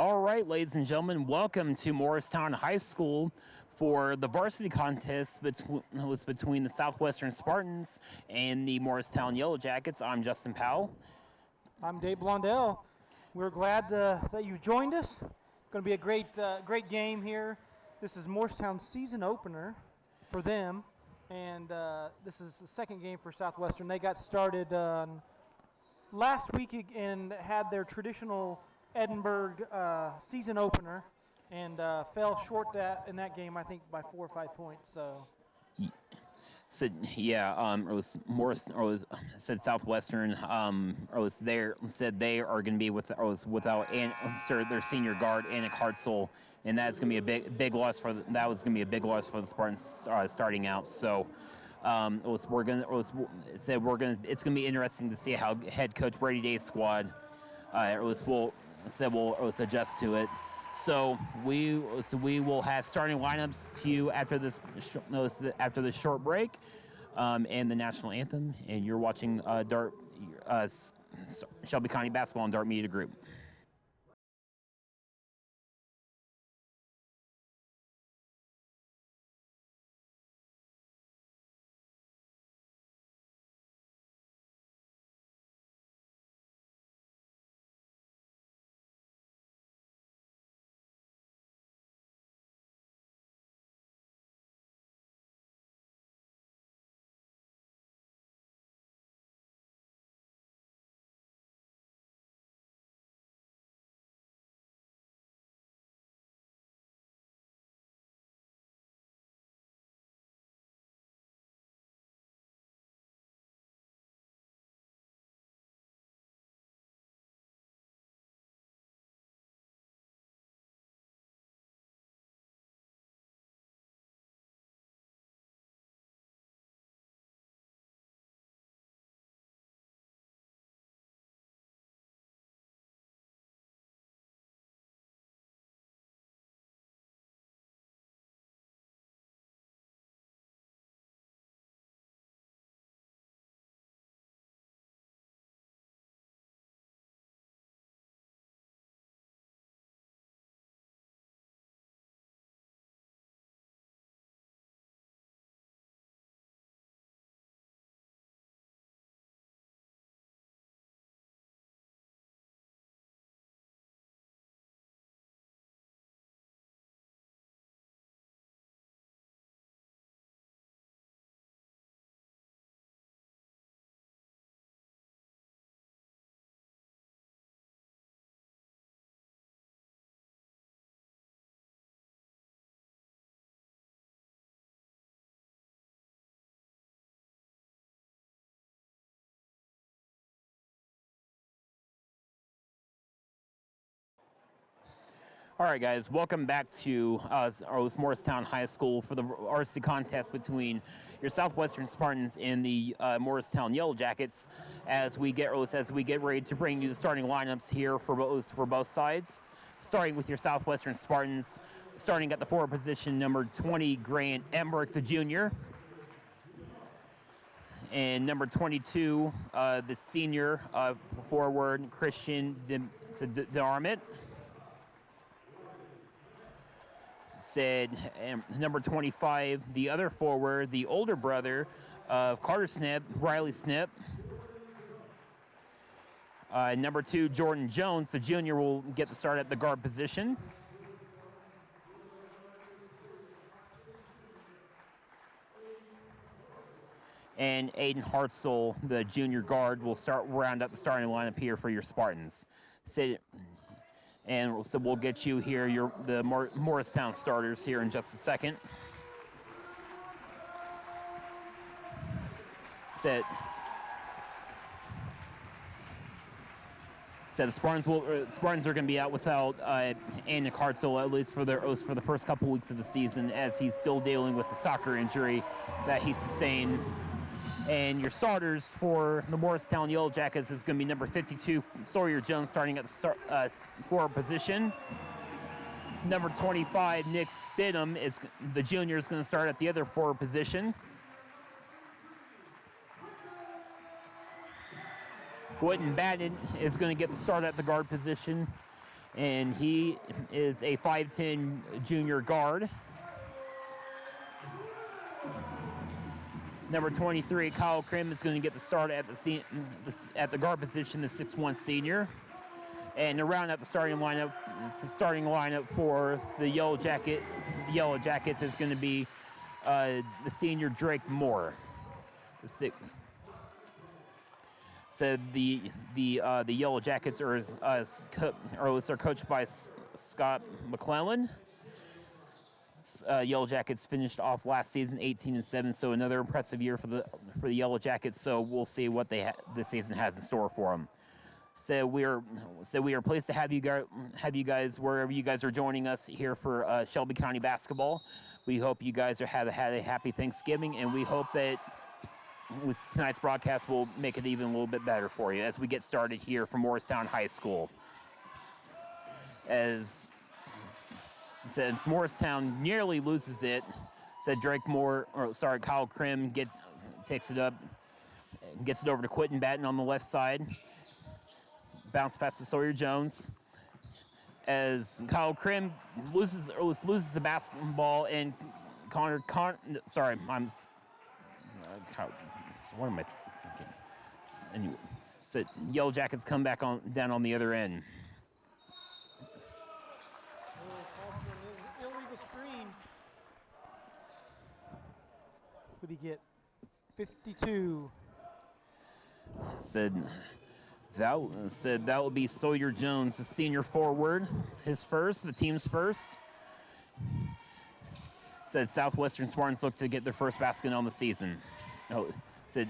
All right, ladies and gentlemen, welcome to Morristown High School for the varsity contest between the Southwestern Spartans and the Morristown Yellow Jackets. I'm Justin Powell. I'm Dave Blondell. We're glad that you've joined us. It's going to be a great game here. This is Morristown's season opener for them, and this is the second game for Southwestern. They got started last week and had their traditional Edinburgh season opener and fell short in that game, I think, by 4 or 5 points. So said Southwestern, said they are going to be without their senior guard Anik Hartzell, and that's going to be a big loss for the Spartans starting out. So. It's going to be interesting to see how head coach Brady Day's squad will adjust to it. So we will have starting lineups to you after this short break, and the national anthem. And you're watching Shelby County Basketball and Dart Media Group. All right, guys, welcome back to Morristown High School for the varsity contest between your Southwestern Spartans and the Morristown Yellow Jackets. As we get ready to bring you the starting lineups here for both sides, starting with your Southwestern Spartans, starting at the forward position, number 20, Grant Emmerich, the junior, and number 22, the senior forward, Christian DeArmit. Said number 25, the other forward, the older brother of Carter Snip, Riley Snip. Number 2, Jordan Jones, the junior, will get the start at the guard position. And Aiden Hartzell, the junior guard, will round out the starting lineup here for your Spartans. And so we'll get you here the Morristown starters here in just a second. So the Spartans are going to be out without Anik Hartzell, at least for the first couple weeks of the season, as he's still dealing with the soccer injury that he sustained. And your starters for the Morristown Yellow Jackets is going to be number 52, Sawyer Jones, starting at the forward position. Number 25, Nick Stidham, the junior, is going to start at the other forward position. Quentin Bannon is going to get the start at the guard position. and he is a 5'10" junior guard. Number 23, Kyle Krim, is going to get the start at the guard position, the 6'1" senior. And to round out the starting lineup for the Yellow Jackets is going to be the senior Drake Moore. So the Yellow Jackets are coached by Scott McClellan. Yellow Jackets finished off last season 18-7, so another impressive year for the Yellow Jackets. So we'll see what this season has in store for them. So we are pleased to have you guys wherever you guys are joining us here for Shelby County basketball. We hope you guys have had a happy Thanksgiving, and we hope that with tonight's broadcast will make it even a little bit better for you as we get started here from Morristown High School. Since Morristown nearly loses it, Kyle Krim takes it up, gets it over to Quentin Batten on the left side. Bounce pass to Sawyer Jones. As Kyle Krim loses the basketball, and what am I thinking? Anyway, so Yellow Jackets come back down on the other end. Illegal screen. What did he get? 52. Said that will be Sawyer Jones, the senior forward, the team's first. Said Southwestern Spartans look to get their first basket on the season. Said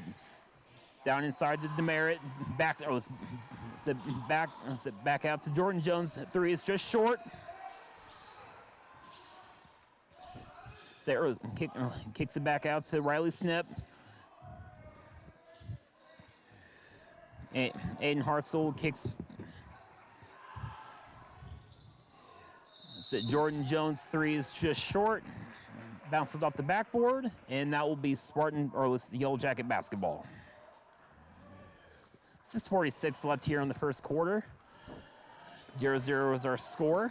down inside to Demerit, back out to Jordan Jones. Three is just short. Kicks it back out to Riley Snip. Aiden Hartzell kicks. Jordan Jones' three is just short. Bounces off the backboard, and that will be Yellow Jacket basketball. 6:46 left here in the first quarter. 0-0 is our score.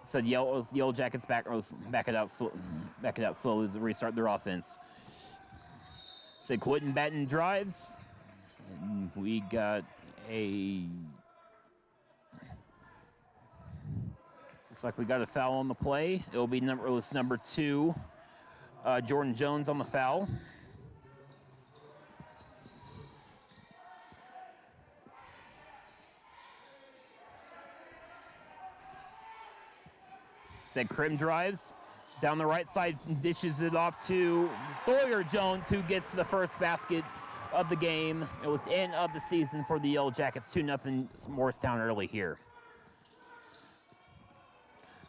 So Yellow Jackets back it out slowly to restart their offense. So Quentin Batten drives. And we got looks like we got a foul on the play. It'll be number 2, Jordan Jones on the foul. Krim drives down the right side, dishes it off to Sawyer Jones, who gets the first basket of the game. It was end of the season for the Yellow Jackets, 2-0 Morristown early here.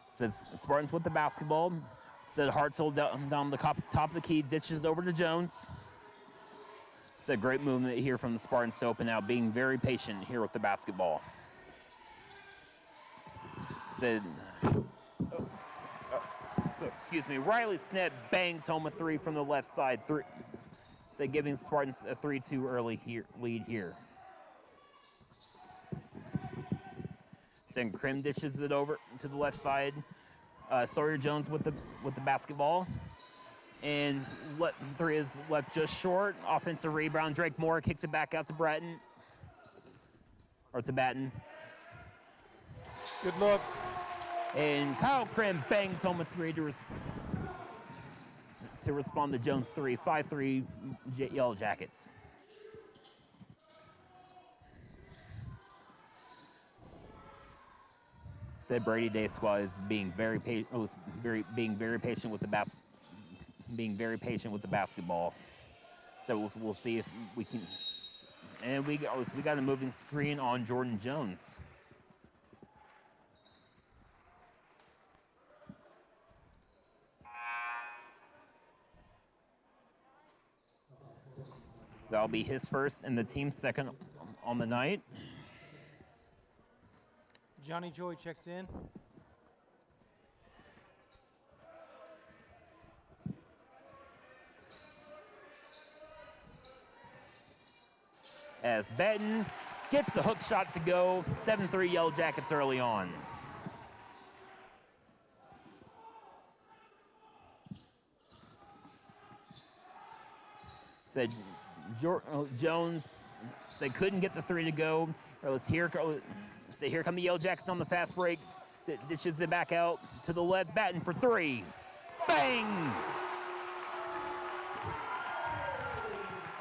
Says Spartans with the basketball. Said Hartzell down the top of the key, dishes over to Jones. Said great movement here from the Spartans to open out, being very patient here with the basketball. Riley Snett bangs home a three from the left side. Giving the Spartans a 3-2 early lead here. Krim dishes it over to the left side. Sawyer Jones with the basketball. And three is left just short. Offensive rebound. Drake Moore kicks it back out to Batten. Good look. And Kyle Krim bangs home a three to respond to Jones' three. 5-3 Yellow Jackets. Said Brady Day squad is being very patient with the basketball. So we'll see if we can. And we got a moving screen on Jordan Jones. That'll be his first and the team's second on the night. Johnny Joy checked in. As Benton gets the hook shot to go, 7-3 Yellow Jackets early on. Said Jones said couldn't get the three to go. Here come the Yellow Jackets on the fast break. Ditches it back out to the left. Batten for three. Bang!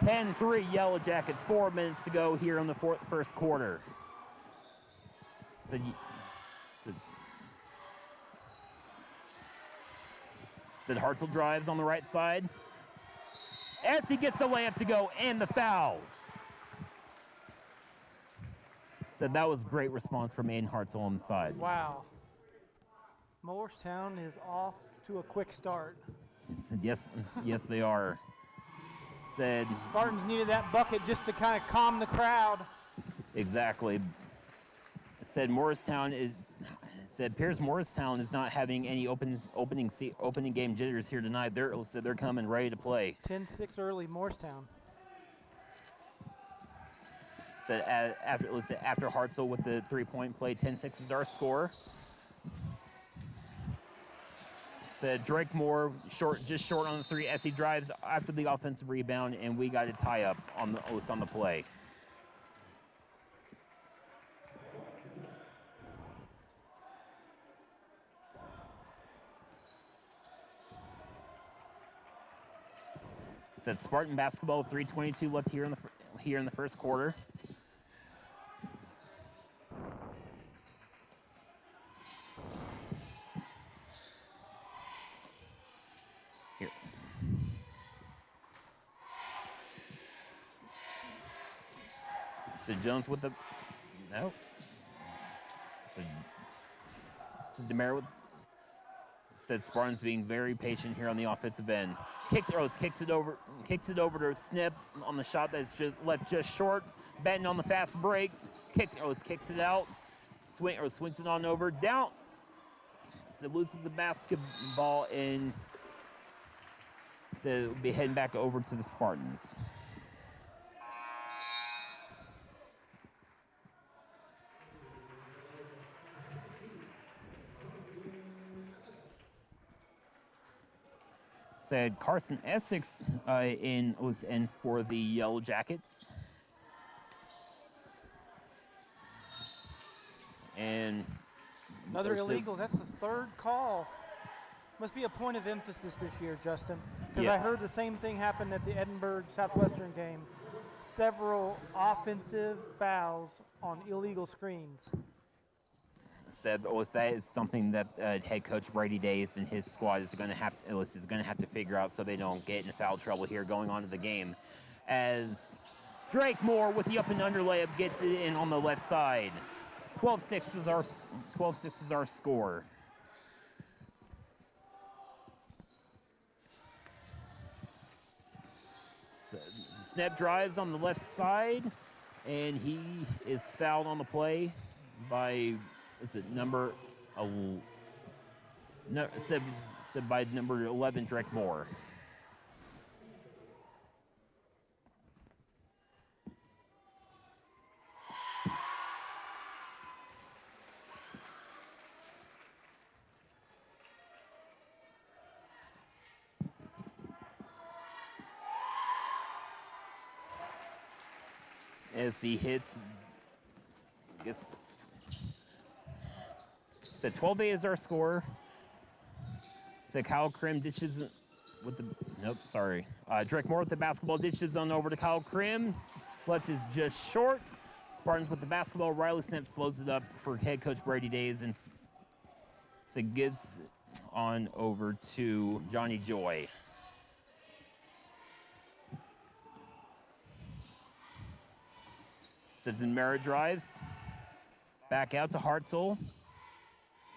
10-3 Yellow Jackets. 4 minutes to go here in the first quarter. Said Hartzell drives on the right side. As he gets the layup to go and the foul. Said that was great response from Aiden Hartzell on the side. Wow. Morristown is off to a quick start. Said, yes they are. Said Spartans needed that bucket just to kind of calm the crowd. Exactly. Said Pierce Morristown is not having any opening game jitters here tonight. They're coming ready to play. 10-6 early Morristown. Said after Hartzell with the 3-point play, 10-6 is our score. Said Drake Moore just short on the three as he drives after the offensive rebound, and we got a tie up on the play. Said Spartan basketball, 3:22 left here in the first quarter. Here. Said Jones with the no. Said Demare with. Said Spartans being very patient here on the offensive end. Kicks it over to Snip on the shot that's just left just short. Benton on the fast break. Kicks it out. Swings it on over. Down. So loses the basketball and so it'll be heading back over to the Spartans. Said Carson Essex was in for the Yellow Jackets. And another illegal. That's the third call. Must be a point of emphasis this year, Justin, because yeah. I heard the same thing happen at the Edinburgh Southwestern game. Several offensive fouls on illegal screens. Said that is something that head coach Brady Days and his squad is going to have to figure out so they don't get into foul trouble here going on to the game. As Drake Moore with the up and under layup gets it in on the left side. 12-6 is our score. So, Snap drives on the left side, and he is fouled on the play by. Is it number? Said by number 11, Drake Moore. As he hits, gets. Said 12-8 is our score. Said Kyle Krim ditches with the. Nope, sorry. Drake Moore with the basketball ditches on over to Kyle Krim. Left is just short. Spartans with the basketball. Riley Snip slows it up for head coach Brady Days and so gives on over to Johnny Joy. So Denmera drives. Back out to Hartzell.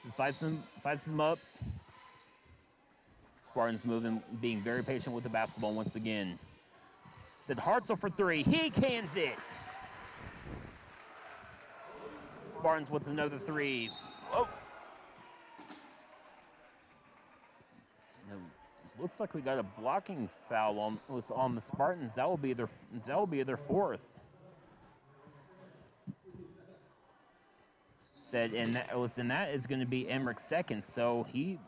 So sides him up. Spartans moving, being very patient with the basketball once again. Said Hartzell for three. He cans it. Spartans with another three. Oh. Looks like we got a blocking foul on the Spartans. That will be their fourth. Said, and that is going to be Emmerich's second. So he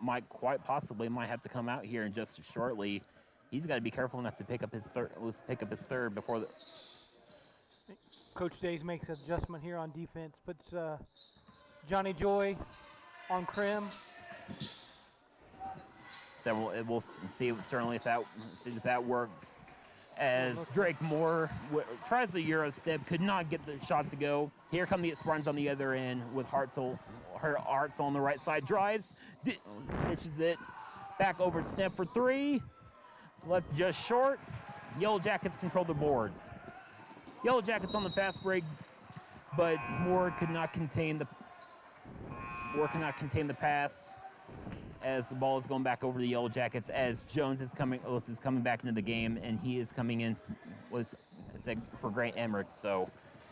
might quite possibly have to come out here in just shortly. He's got to be careful enough to pick up his third before the. Coach Days makes an adjustment here on defense. Puts Johnny Joy on Krim. So we'll see certainly if that works. As Drake Moore tries the Euro step, could not get the shot to go. Here come the Spartans on the other end with Hartzell on the right side, drives, dishes it, back over step for three, left just short. Yellow Jackets control the boards. Yellow Jackets on the fast break, but Moore could not contain the pass. As the ball is going back over the Yellow Jackets, as Jones is coming back into the game, and he is coming in for Grant Emmerich. So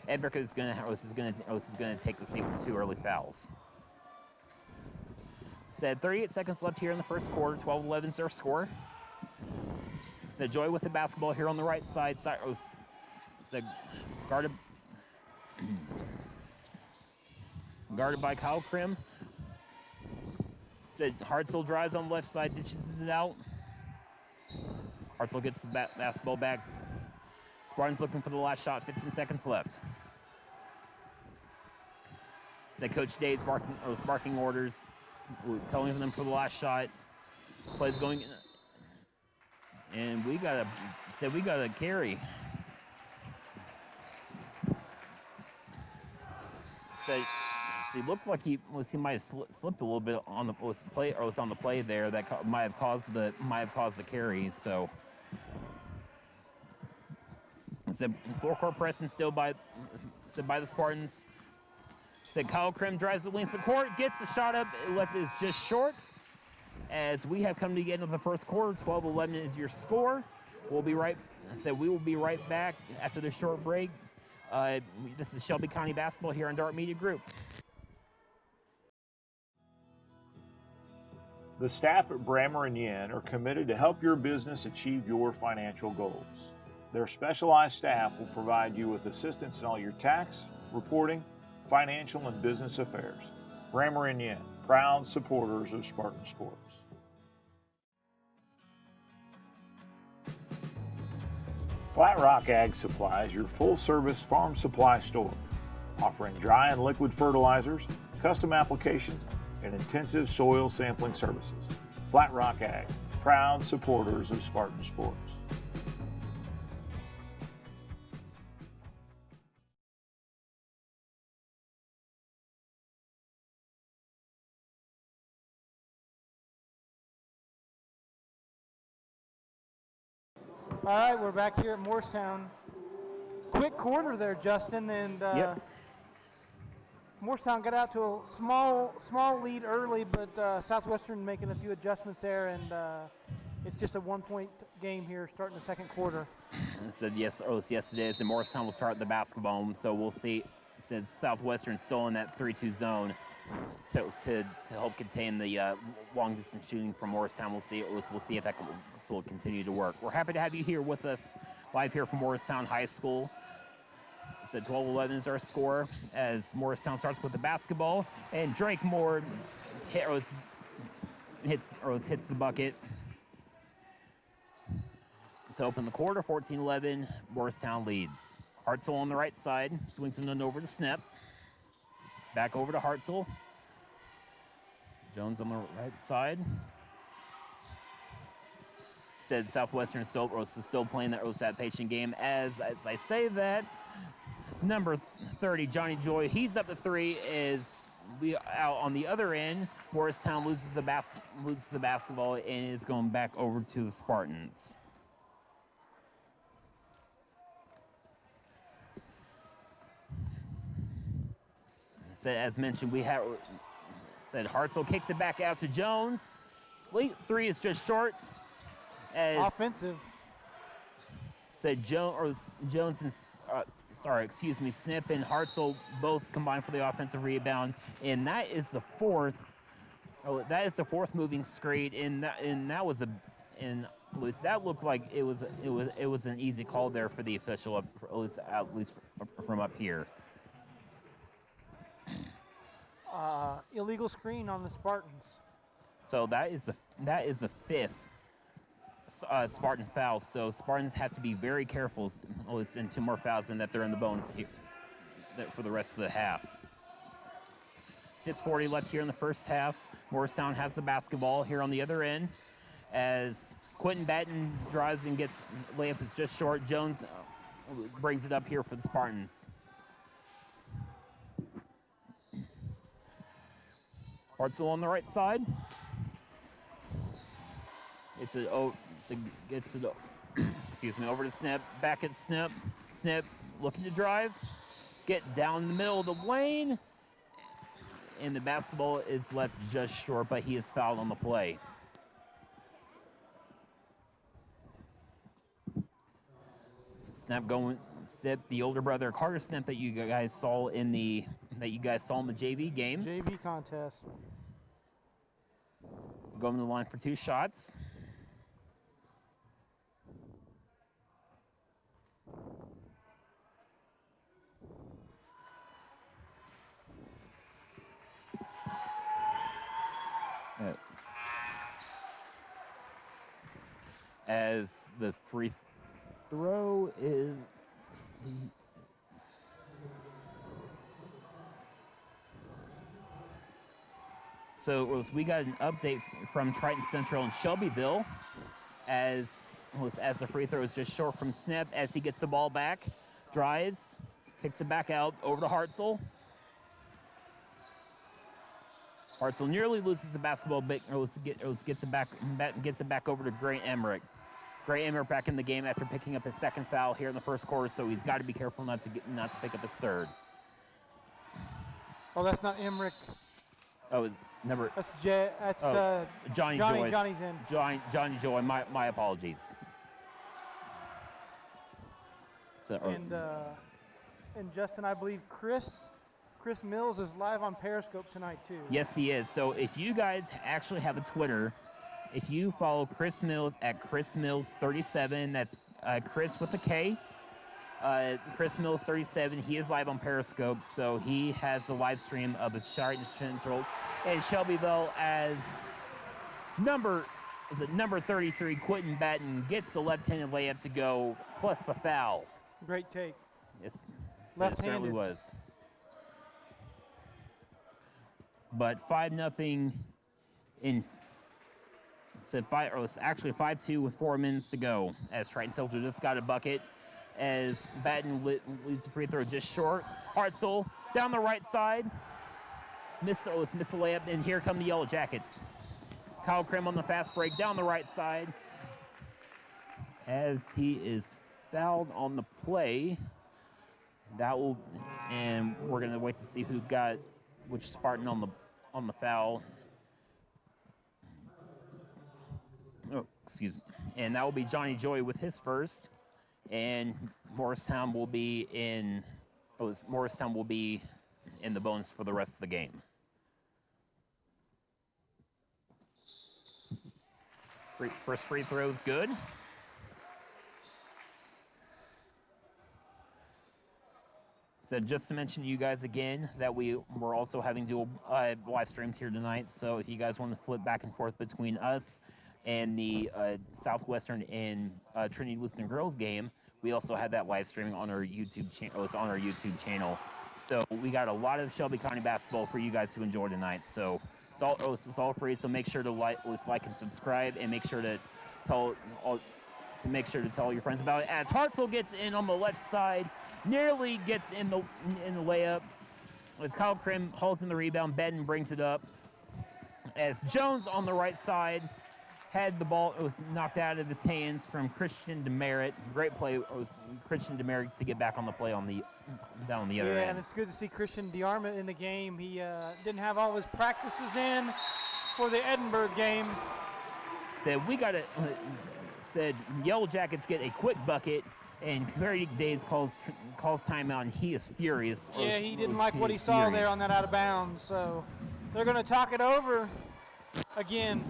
Emmerich is going to take the two early fouls. Said 38 seconds left here in the first quarter. 12-11 is our score. Said Joy with the basketball here on the right side. Said guarded by Kyle Krim. Said Hartzell drives on the left side, dishes it out. Hartzell gets the basketball back. Spartans looking for the last shot, 15 seconds left. Said Coach Day is barking orders, telling them for the last shot. Play's going in. And we got a carry. Said he looked like he might have slipped a little bit on the play there that might have caused the carry. So it's a four-court pressing still by the Spartans. Said Kyle Krim drives the length of the court, gets the shot up. Left is just short. As we have come to the end of the first quarter, 12-11 is your score. We will be right back after this short break. This is Shelby County basketball here on Dart Media Group. The staff at Brammer & Yen are committed to help your business achieve your financial goals. Their specialized staff will provide you with assistance in all your tax, reporting, financial, and business affairs. Brammer & Yen, proud supporters of Spartan Sports. Flat Rock Ag Supply is your full-service farm supply store, offering dry and liquid fertilizers, custom applications, and intensive soil sampling services. Flat Rock Ag, proud supporters of Spartan Sports. All right, we're back here at Morristown. Quick quarter there, Justin, and Yep. Morristown got out to a small lead early, but Southwestern making a few adjustments there, and it's just a one-point game here starting the second quarter. It said yesterday, and Morristown will start the basketball, so we'll see. Since Southwestern still in that 3-2 zone to help contain the long distance shooting from Morristown. We'll see if that will continue to work. We're happy to have you here with us live here from Morristown High School. It's 12-11 is our score as Morristown starts with the basketball, and Drake Moore hits the bucket to open the quarter. 14-11, Morristown leads. Hartzell on the right side, swings it over to Snep. Back over to Hartzell. Jones on the right side. Said Southwestern still playing that patient game. As I say that, number 30, Johnny Joy, he's up to three. Is we out on the other end. Morristown loses the basketball and is going back over to the Spartans. As mentioned, we have said Hartzell kicks it back out to Jones. Late three is just short. As offensive. Said Jones and Snip and Hartzell both combined for the offensive rebound, and that is the fourth. Oh, that is the fourth moving screen, and that was at least that looked like it was an easy call there for the official, at least from up here. Illegal screen on the Spartans. So that is the fifth Spartan foul. So Spartans have to be very careful in 2 more fouls and that they're in the bonus here for the rest of the half. 6:40 left here in the first half. Morristown has the basketball here on the other end as Quentin Batten drives and gets layup is just short. Jones brings it up here for the Spartans. Hartzell on the right side. Over to Snip. Back at Snip. Snip looking to drive. Get down the middle of the lane. And the basketball is left just short, but he is fouled on the play. Snap going. Snip, the older brother Carter Snip that you guys saw in the JV game. JV contest. Going to the line for 2 shots. As the free throw is so we got an update from Triton Central and Shelbyville as the free throw is just short from Snip as he gets the ball back, drives, kicks it back out over to Hartzell. Hartzell nearly loses the basketball, but gets it back over to Gray Emmerich. Gray Emmerich back in the game after picking up his second foul here in the first quarter, so he's got to be careful not to pick up his third. Oh, that's not Emmerich. Oh, number. That's Johnny Joy. Joy. Johnny's in. Johnny Joy. My apologies. So, and Justin, I believe Chris Mills is live on Periscope tonight too. Yes, he is. So if you guys actually have a Twitter, if you follow Chris Mills at Chris Mills 37, that's Chris with a K. Chris Mills 37. He is live on Periscope, so he has the live stream of the Triton Central and Shelbyville as number 33. Quentin Batten gets the left-handed layup to go plus the foul. Great take. Yes, left-handed. It certainly was. But 5-0 in. It's actually 5-2 with 4 minutes to go as Triton Central just got a bucket as Batten leaves the free throw just short. Hartzell down the right side. Missed the layup, and here come the Yellow Jackets. Kyle Krim on the fast break down the right side as he is fouled on the play. And we're gonna wait to see who got which Spartan on the foul. Oh, excuse me. And that will be Johnny Joy with his first. And Morristown will be in the bonus for the rest of the game. First free throw is good. So just to mention to you guys again that we're also having dual live streams here tonight. So if you guys want to flip back and forth between us and the Southwestern and Trinity Lutheran girls game, we also have that live streaming on our YouTube channel. It's on our YouTube channel. So we got a lot of Shelby County basketball for you guys to enjoy tonight. So it's all free. So make sure to like and subscribe, and make sure to tell your friends about it. As Hartzell gets in on the left side, nearly gets in the layup. As Kyle Krim holds in the rebound, Batten brings it up. As Jones on the right side had the ball, it was knocked out of his hands from Christian Demerit. Great play. It was Christian Demerit to get back on the play down on the other end. Yeah, and it's good to see Christian DeArmond in the game. He didn't have all his practices in for the Edinburgh game. Said Yellow Jackets get a quick bucket, And Clarity Days calls timeout, and he is furious. Yeah, he didn't like what he saw there on that out of bounds. So they're going to talk it over. Again,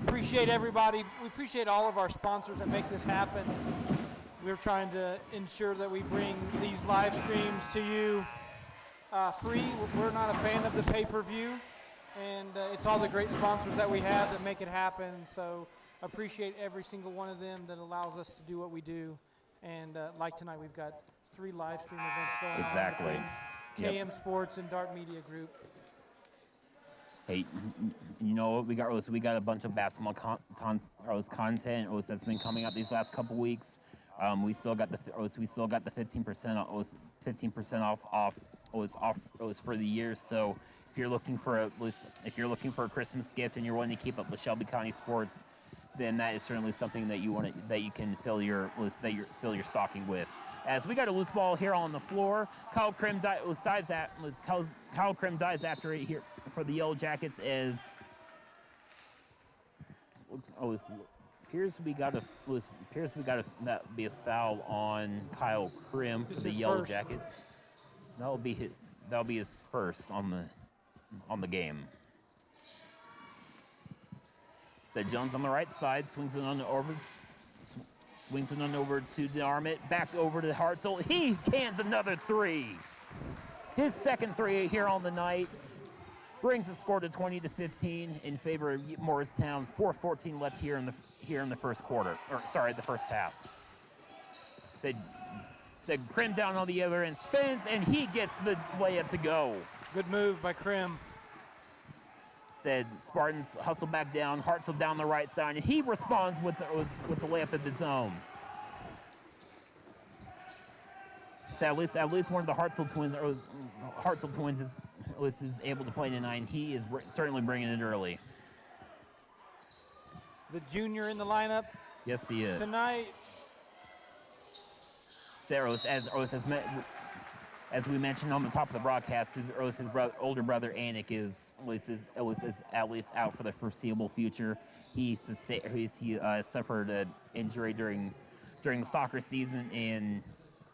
appreciate everybody. We appreciate all of our sponsors that make this happen. We're trying to ensure that we bring these live streams to you free. We're not a fan of the pay-per-view, and it's all the great sponsors that we have that make it happen. So appreciate every single one of them that allows us to do what we do. And like tonight, we've got 3 live stream events going on. Exactly. KM Sports and Dart Media Group. Hey, you know what we got? We got a bunch of basketball content that's been coming out these last couple weeks. We still got the 15% off for the year. So if you're looking for a Christmas gift and you're wanting to keep up with Shelby County sports, then that is certainly something that you can fill your stocking with. As we got a loose ball here on the floor, Kyle Krim dives after it here for the Yellow Jackets. Appears we got that be a foul on Kyle Krim for the Yellow Jackets. That'll be his first on the game. Said Jones on the right side, swings it on over to DeArmit, back over to Hartzell. He cans another 3. His second 3 here on the night brings the score to 20-15 in favor of Morristown. 4:14 left here in the first quarter, the first half. Said Krim down on the other end, spins, and he gets the layup to go. Good move by Krim. Said Spartans hustle back down, Hartzell down the right side, and he responds with the layup of his own. So at least one of the Hartzell twins is able to play tonight, and he is certainly bringing it early. The junior in the lineup. Yes, he is. Tonight. Saros, as we mentioned on the top of the broadcast, his older brother Anik is at least out for the foreseeable future. He suffered an injury during the soccer season, and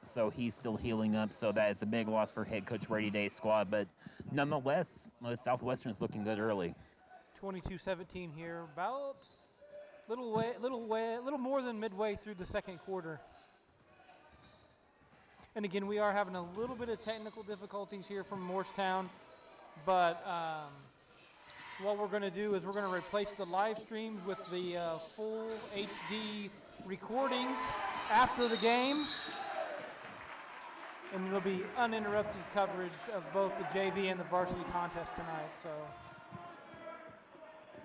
so he's still healing up. So that is a big loss for head coach Brady Day's squad. But nonetheless, Southwestern is looking good early. 22-17 here, about little more than midway through the second quarter. And again, we are having a little bit of technical difficulties here from Morristown, but what we're going to do is we're going to replace the live streams with the full HD recordings after the game, and there'll be uninterrupted coverage of both the JV and the varsity contest tonight.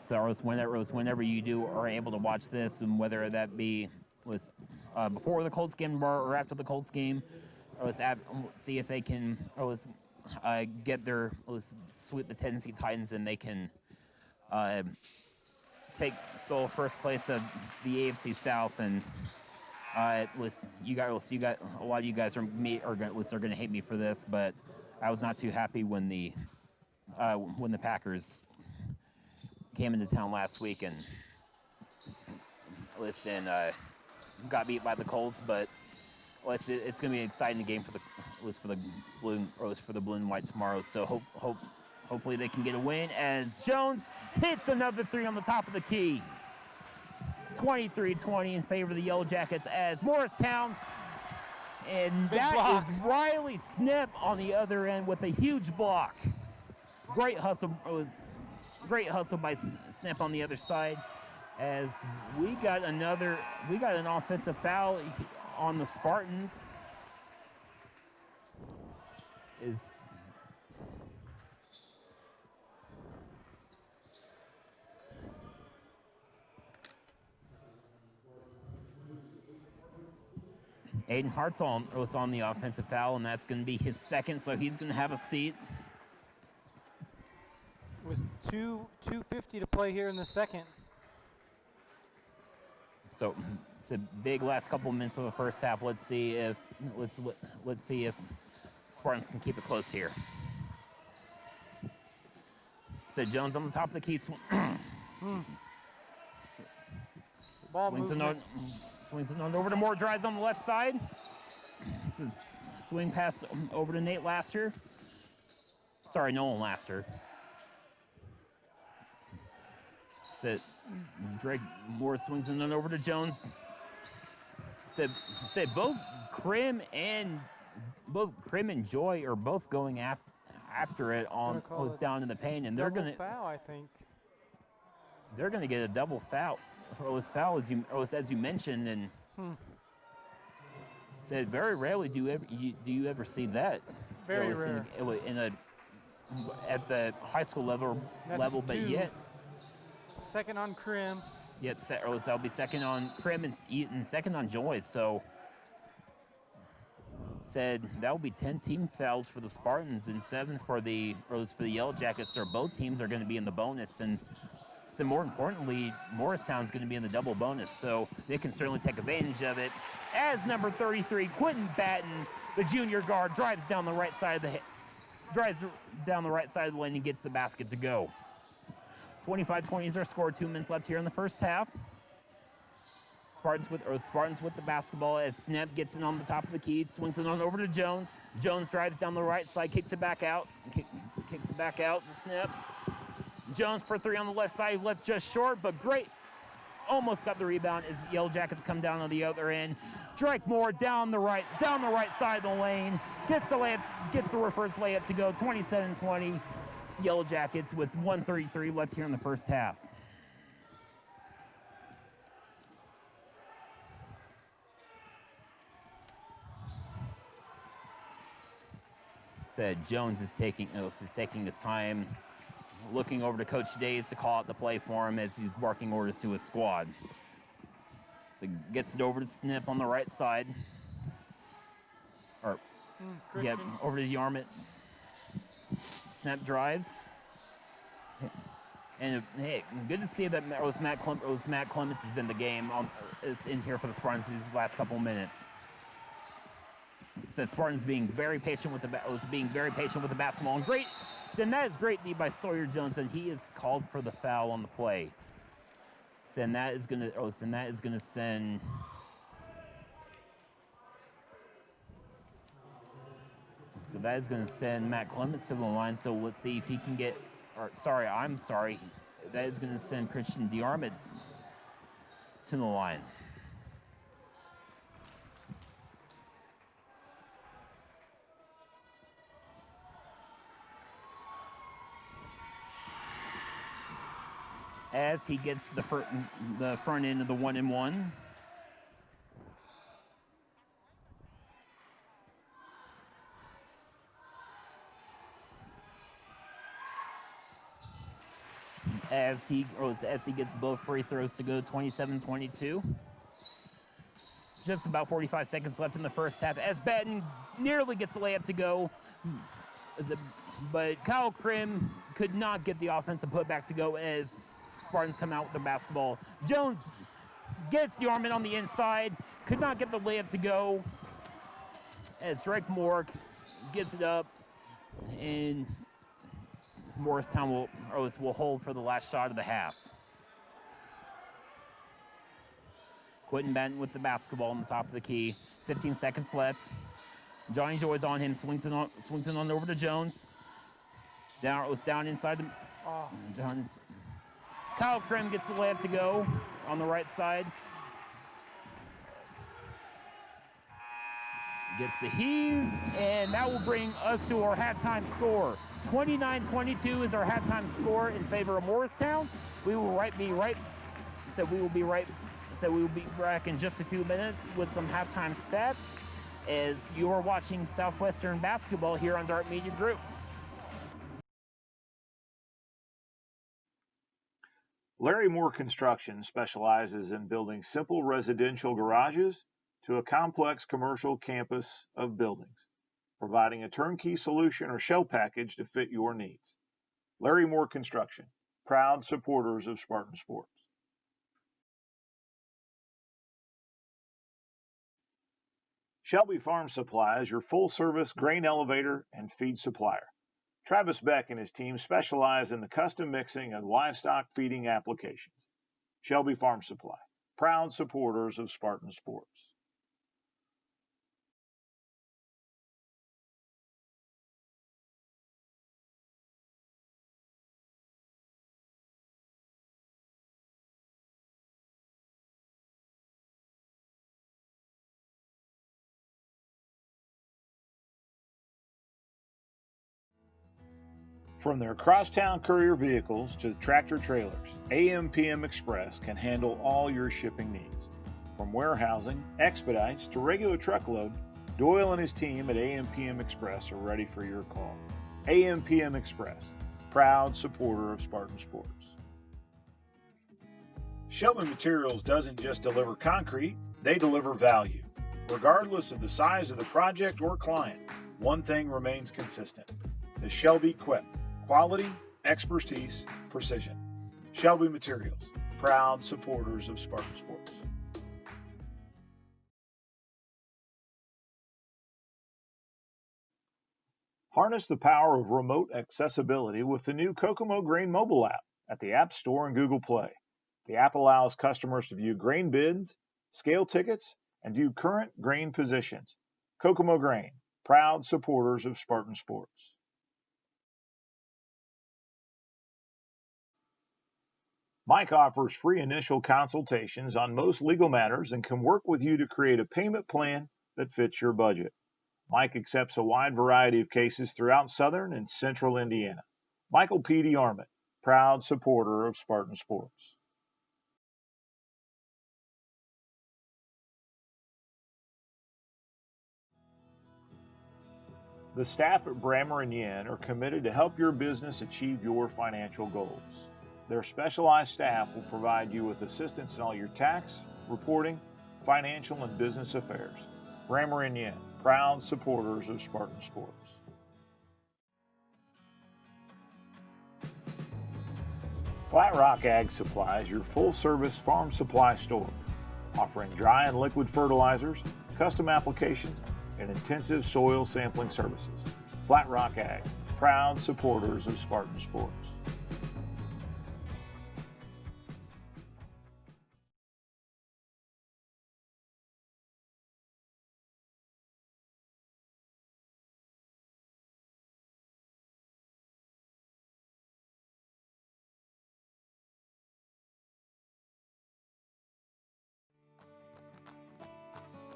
So whenever you are able to watch this, and whether that be before the Colts game or after the Colts game, see if they can sweep the Tennessee Titans, and they can take sole first place of the AFC South. And you got a lot of you guys are going to hate me for this, but I was not too happy when the Packers came into town last week and got beat by the Colts, but. It's going to be an exciting game for the blue and white tomorrow. So hopefully they can get a win as Jones hits another 3 on the top of the key. 23-20 in favor of the Yellow Jackets as Morristown, and that is Riley Snip on the other end with a huge block. Great hustle by Snip on the other side as we got an offensive foul on the Spartans. Aiden Hartzell was on the offensive foul, and that's going to be his second, so he's going to have a seat. With 2:50 to play here in the second. So it's a big last couple of minutes of the first half. Let's see if Spartans can keep it close here. So Jones on the top of the key. Ball swings movement. it on over to Moore, drives on the left side. This is swing pass over to Nate Laster. Sorry, Nolan Laster. Drake Moore swings it on over to Jones. Said both Krim and Joy are both going after it on down in the paint, and they're gonna foul, I think. They're gonna get a double foul. Foul as you mentioned, and said very rarely do you ever see that. Very rare. At the high school level, but yet. Second on Krim. Yep, that'll be second on Krim and second on Joy. So said that'll be 10 team fouls for the Spartans and 7 for the Yellow Jackets. So both teams are going to be in the bonus, and so more importantly, Morristown's going to be in the double bonus. So they can certainly take advantage of it. As number 33, Quentin Batten, the junior guard, drives down the right side of the lane and gets the basket to go. 25-20 is our score. 2 minutes left here in the first half. Spartans with the basketball as Snep gets it on the top of the key, swings it on over to Jones. Jones drives down the right side, kicks it back out. Kicks it back out to Snep. Jones for 3 on the left side, left just short, but great. Almost got the rebound as Yellow Jackets come down on the other end. Drake Moore down the right side of the lane, gets the reverse layup to go. 27-20. Yellow Jackets with 1:33 left here in the first half. Said Jones is taking his time, looking over to Coach Days to call out the play for him as he's barking orders to his squad. So gets it over to Snip on the right side. Over to Yarmouth. Snap drives. And hey, good to see that Matt Clements is in the game, is in here for the Spartans these last couple minutes. Said Spartans being very patient with the basketball, and great. And that is great D by Sawyer Jones, and he is called for the foul on the play. And that is gonna send. So that is going to send Matt Clements to the line. So let's see if he can get. That is going to send Christian DeArmond to the line. As he gets the front end of the 1-and-1. As he gets both free throws to go. 27-22. Just about 45 seconds left in the first half as Batten nearly gets the layup to go. But Kyle Krim could not get the offensive putback to go as Spartans come out with the basketball. Jones gets the arm in on the inside, could not get the layup to go as Drake Moore gives it up, and Morristown will hold for the last shot of the half. Quentin Batten with the basketball on the top of the key. 15 seconds left. Johnny Joy's on him, swings it on over to Jones. Down inside the. Kyle Krim gets the layup to go on the right side. Gets the heave, and that will bring us to our halftime score. 29-22 is our halftime score in favor of Morristown. We will be back in just a few minutes with some halftime stats as you are watching Southwestern basketball here on Dart Media Group. Larry Moore Construction specializes in building simple residential garages to a complex commercial campus of buildings, providing a turnkey solution or shell package to fit your needs. Larry Moore Construction, proud supporters of Spartan Sports. Shelby Farm Supply is your full-service grain elevator and feed supplier. Travis Beck and his team specialize in the custom mixing of livestock feeding applications. Shelby Farm Supply, proud supporters of Spartan sports. From their crosstown courier vehicles to tractor trailers, AM/PM Express can handle all your shipping needs. From warehousing, expedites, to regular truckload, Doyle and his team at AM/PM Express are ready for your call. AM/PM Express, proud supporter of Spartan sports. Shelby Materials doesn't just deliver concrete, they deliver value. Regardless of the size of the project or client, one thing remains consistent: the Shelby Quip. Quality, expertise, precision. Shelby Materials, proud supporters of Spartan sports. Harness the power of remote accessibility with the new Kokomo Grain mobile app at the App Store and Google Play. The app allows customers to view grain bids, scale tickets, and view current grain positions. Kokomo Grain, proud supporters of Spartan sports. Mike offers free initial consultations on most legal matters and can work with you to create a payment plan that fits your budget. Mike accepts a wide variety of cases throughout southern and central Indiana. Michael P.D. Armit, proud supporter of Spartan sports. The staff at Brammer & Yen are committed to help your business achieve your financial goals. Their specialized staff will provide you with assistance in all your tax, reporting, financial, and business affairs. Brammer & Yen, proud supporters of Spartan sports. Flat Rock Ag Supply is your full-service farm supply store, offering dry and liquid fertilizers, custom applications, and intensive soil sampling services. Flat Rock Ag, proud supporters of Spartan sports.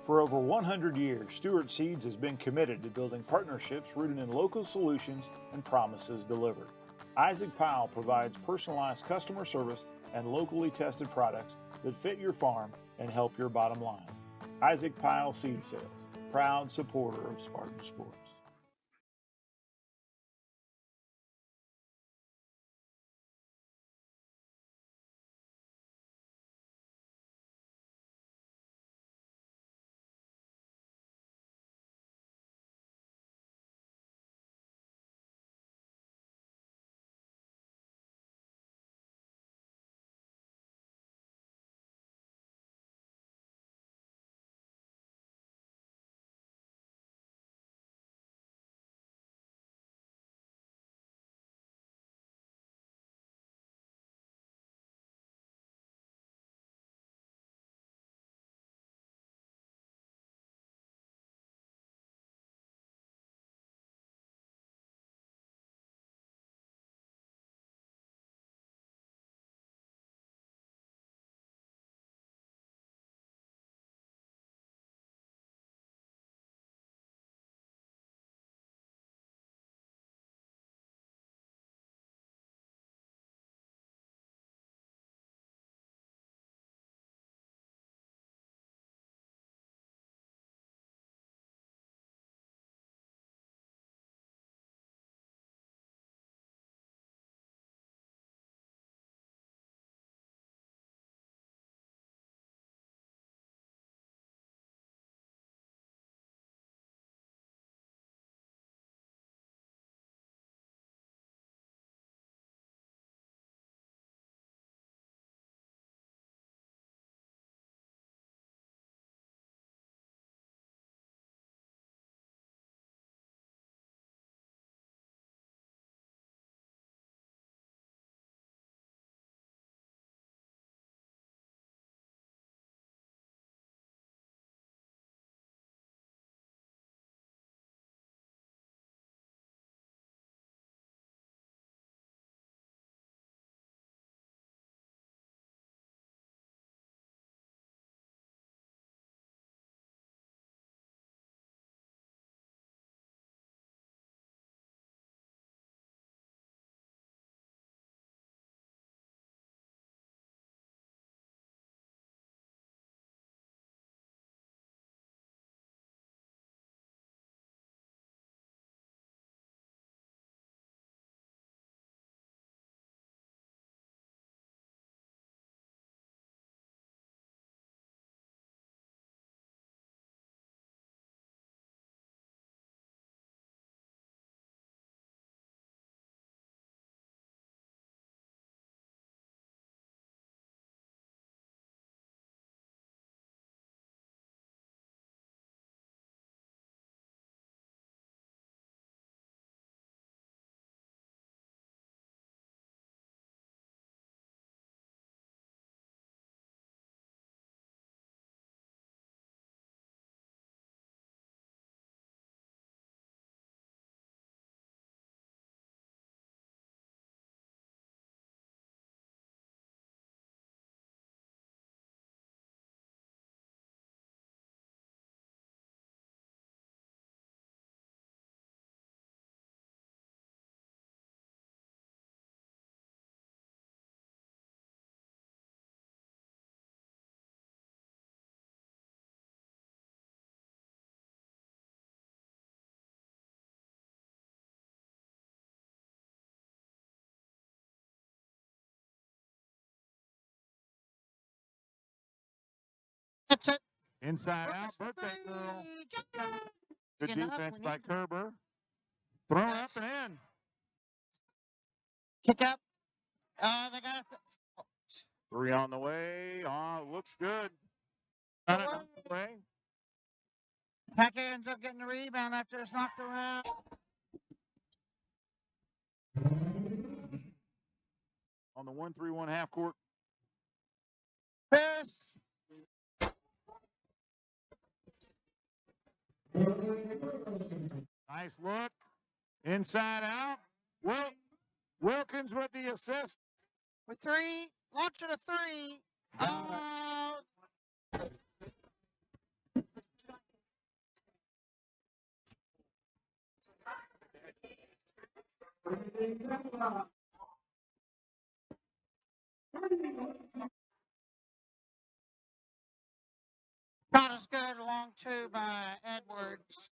For over 100 years, Stewart Seeds has been committed to building partnerships rooted in local solutions and promises delivered. Isaac Powell provides personalized customer service and locally tested products that fit your farm and help your bottom line. Isaac Powell Seed Sales, proud supporter of Spartan sports. That's it. Inside out, birthday girl. Good You know, defense we by need to- Kerber. Throw up and in. Kick up. They got it. 3 on the way. Looks good. Got it on the way. Packer ends up getting the rebound after it's knocked around. On the 1-3-1 half court. Pass. Nice look. Inside out. Wilkins with the assist. With 3. Launch it a 3. Oh. Not as good. Long 2 by Edwards.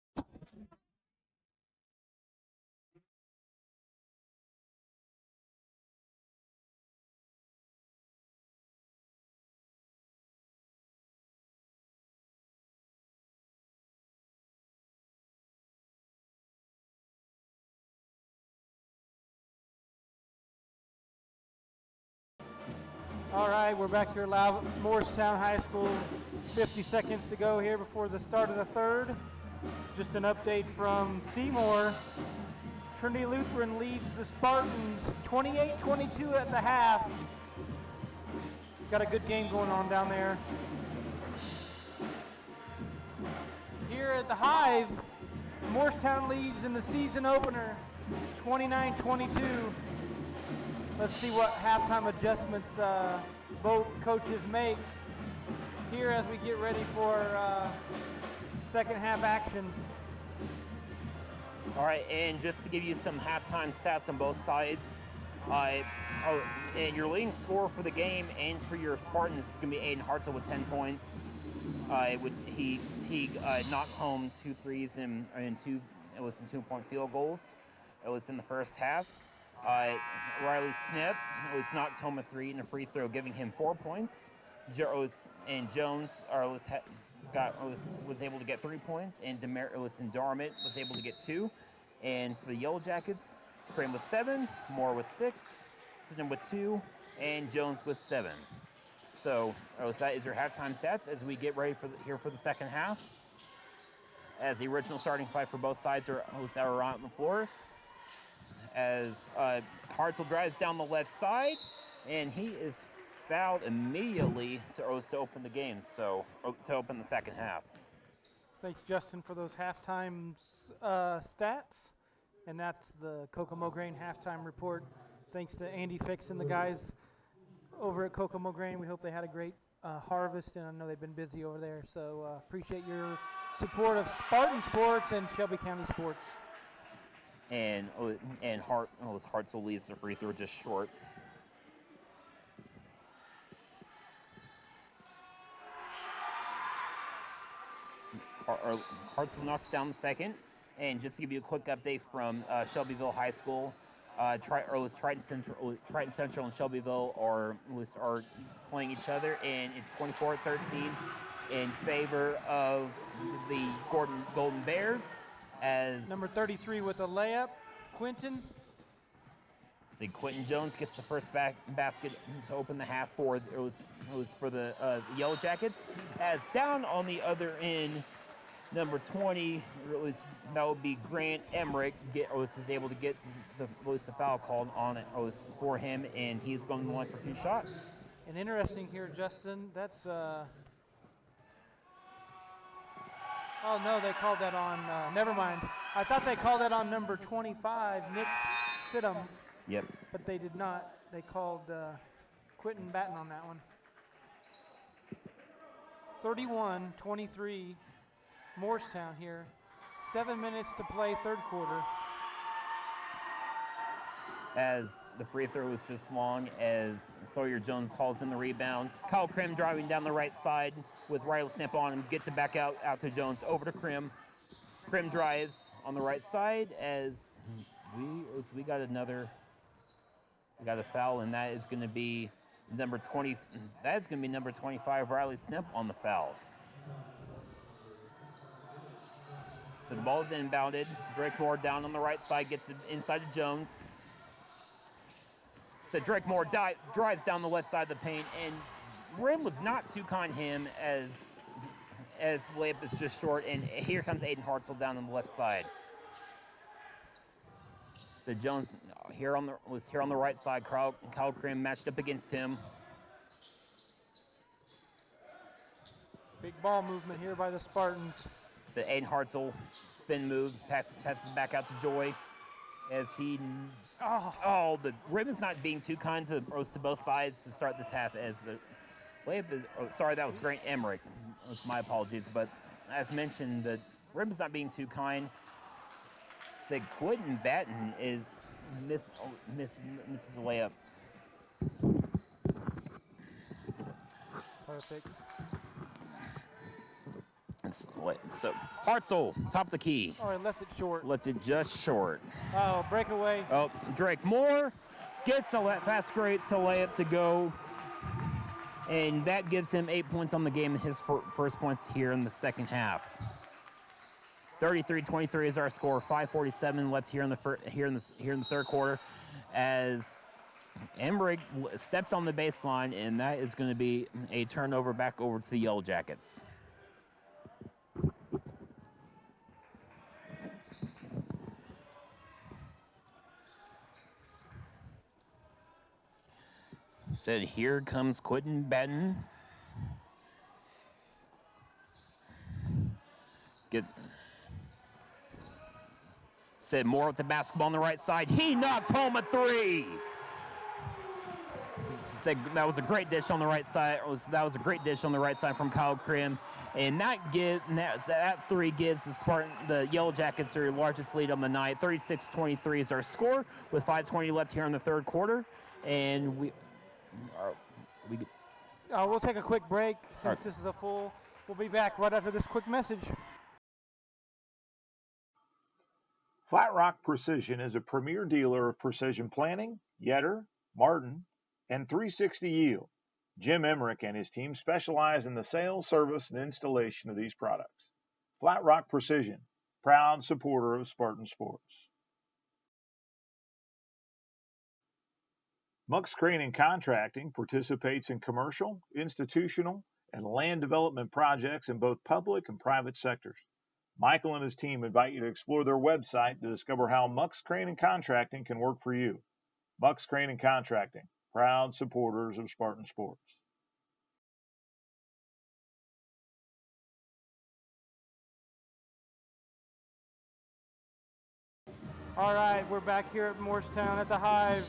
All right, we're back here live at Morristown High School. 50 seconds to go here before the start of the third. Just an update from Seymour. Trinity Lutheran leads the Spartans 28-22 at the half. Got a good game going on down there. Here at the Hive, Morristown leads in the season opener 29-22. Let's see what halftime adjustments both coaches make here as we get ready for second half action. All right, and just to give you some halftime stats on both sides, and your leading scorer for the game and for your Spartans is going to be Aiden Hartzell with 10 points. He knocked home 2 threes and 2-point field goals. It was in the first half. Riley Snip was knocked home a 3 and a free throw, giving him 4 points. Jones was able to get 3 points, and Darmit was able to get 2. And for the Yellow Jackets, Crane was 7, Moore was 6, Sidney with 2, and Jones with 7. So that is your halftime stats as we get ready for the second half. As the original starting five for both sides are on the floor. As Hartzell drives down the left side, and he is fouled immediately to open the game, so to open the second half. Thanks, Justin, for those halftime stats. And that's the Kokomo Grain halftime report. Thanks to Andy Fix and the guys over at Kokomo Grain. We hope they had a great harvest, and I know they've been busy over there. So appreciate your support of Spartan Sports and Shelby County Sports. And Hartzell leaves the free throw just short. Hartzell knocks down the second. And just to give you a quick update from Shelbyville High School, Triton Central and Shelbyville are playing each other, and it's 24-13 in favor of the Golden Bears. As number 33 with a layup, Quentin. See, Quentin Jones gets the first basket to open the half for it was for the Yellow Jackets. As down on the other end, number 20, that would be Grant Emmerich, is able to get the foul called on it for him, and he's going to line for 2 shots. And interesting here, Justin, that's oh no, they called that on, never mind. I thought they called that on number 25, Nick Sidham. Yep. But they did not. They called Quentin Batten on that one. 31-23, Morristown here. 7 minutes to play, third quarter. As the free throw was just long, as Sawyer Jones hauls in the rebound. Kyle Krim driving down the right side with Riley Snip on him, gets it back out to Jones, over to Krim. Krim drives on the right side as we got a foul, and that is going to be number 20. That is going to be number 25, Riley Snip, on the foul. So the ball is inbounded. Drake Moore down on the right side, gets it inside to Jones. So Drake Moore drives down the left side of the paint, and rim was not too kind to him as the layup is just short, and here comes Aiden Hartzell down on the left side. So Jones was here on the right side. Kyle Krim matched up against him. Big ball movement here by the Spartans. So Aiden Hartzell, spin move, passes back out to Joy as he... Oh, the rim is not being too kind to both sides to start this half as the layup is... Oh, sorry, that was Grant Emmerich. That's my apologies. But as mentioned, the rim is not being too kind. So Quentin Batten is misses the layup. Perfect. So Hartzell, top of the key. Oh, he left it short. Left it just short. Oh, breakaway. Oh, Drake Moore gets a fast break to layup to go. And that gives him 8 points on the game, his first points here in the second half. 33-23 is our score. 5:47 left here in the third quarter, as Emmerich stepped on the baseline, and that is going to be a turnover back over to the Yellow Jackets. Said here comes Quentin Batten. Said Moore with the basketball on the right side. He knocks home a three. Said that was a great dish on the right side. That was a great dish on the right side from Kyle Krim, and that three gives the Yellow Jackets their largest lead on the night. 36-23 is our score with 5:20 left here in the third quarter, and we'll take a quick break since this is a full. We'll be back right after this quick message. Flat Rock Precision is a premier dealer of precision planting, Yetter, Martin, and 360 Yield. Jim Emmerich and his team specialize in the sale, service, and installation of these products. Flat Rock Precision, proud supporter of Spartan Sports. Muck's Crane and Contracting participates in commercial, institutional, and land development projects in both public and private sectors. Michael and his team invite you to explore their website to discover how Muck's Crane and Contracting can work for you. Muck's Crane and Contracting, proud supporters of Spartan Sports. All right, we're back here at Morristown at the Hive.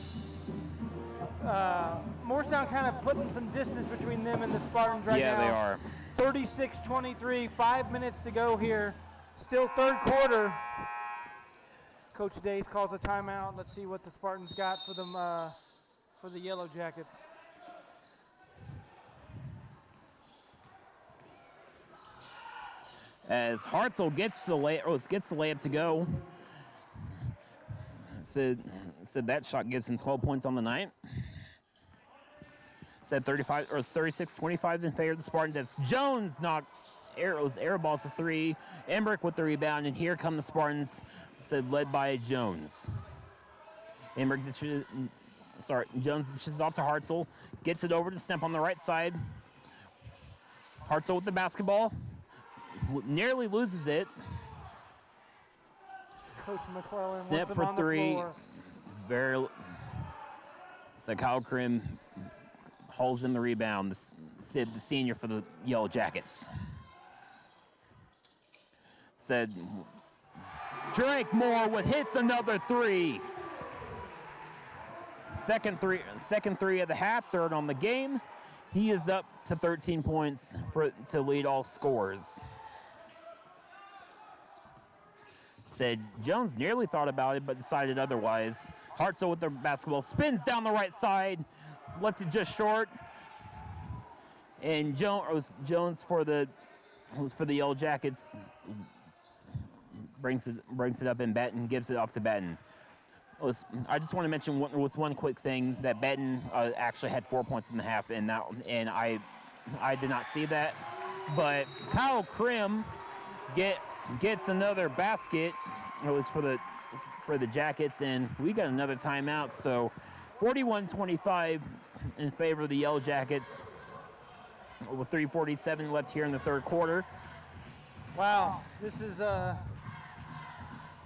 Morristown kind of putting some distance between them and the Spartans right now. Yeah, they are. 36-23, 5 minutes to go here. Still third quarter. Coach Days calls a timeout. Let's see what the Spartans got for them for the Yellow Jackets. As Hartzell gets the layup to go. Said that shot gives him 12 points on the night. Said 36-25 in favor of the Spartans. As Jones airballs the three. Emmerich with the rebound, and here come the Spartans. Said led by Jones. Jones dishes off to Hartzell. Gets it over to Stemp on the right side. Hartzell with the basketball. Nearly loses it. Coach McClellan Snip wants him for on three. the floor. So Kyle Krim holds in the rebound. The senior for the Yellow Jackets. Said Drake Moore hits another three. Second three of the half, third on the game. He is up to 13 points to lead all scorers. Said Jones nearly thought about it, but decided otherwise. Hartzell with the basketball, spins down the right side, left it just short. And Jones for the Yellow Jackets brings it up, and Batten gives it off to Batten. I just want to mention one quick thing, that Batten actually had 4 points in the half, and I did not see that. but Kyle Krim gets another basket. It was for the Jackets, and we got another timeout. So 41-25 in favor of the Yellow Jackets with 3:47 left here in the third quarter. Wow, this has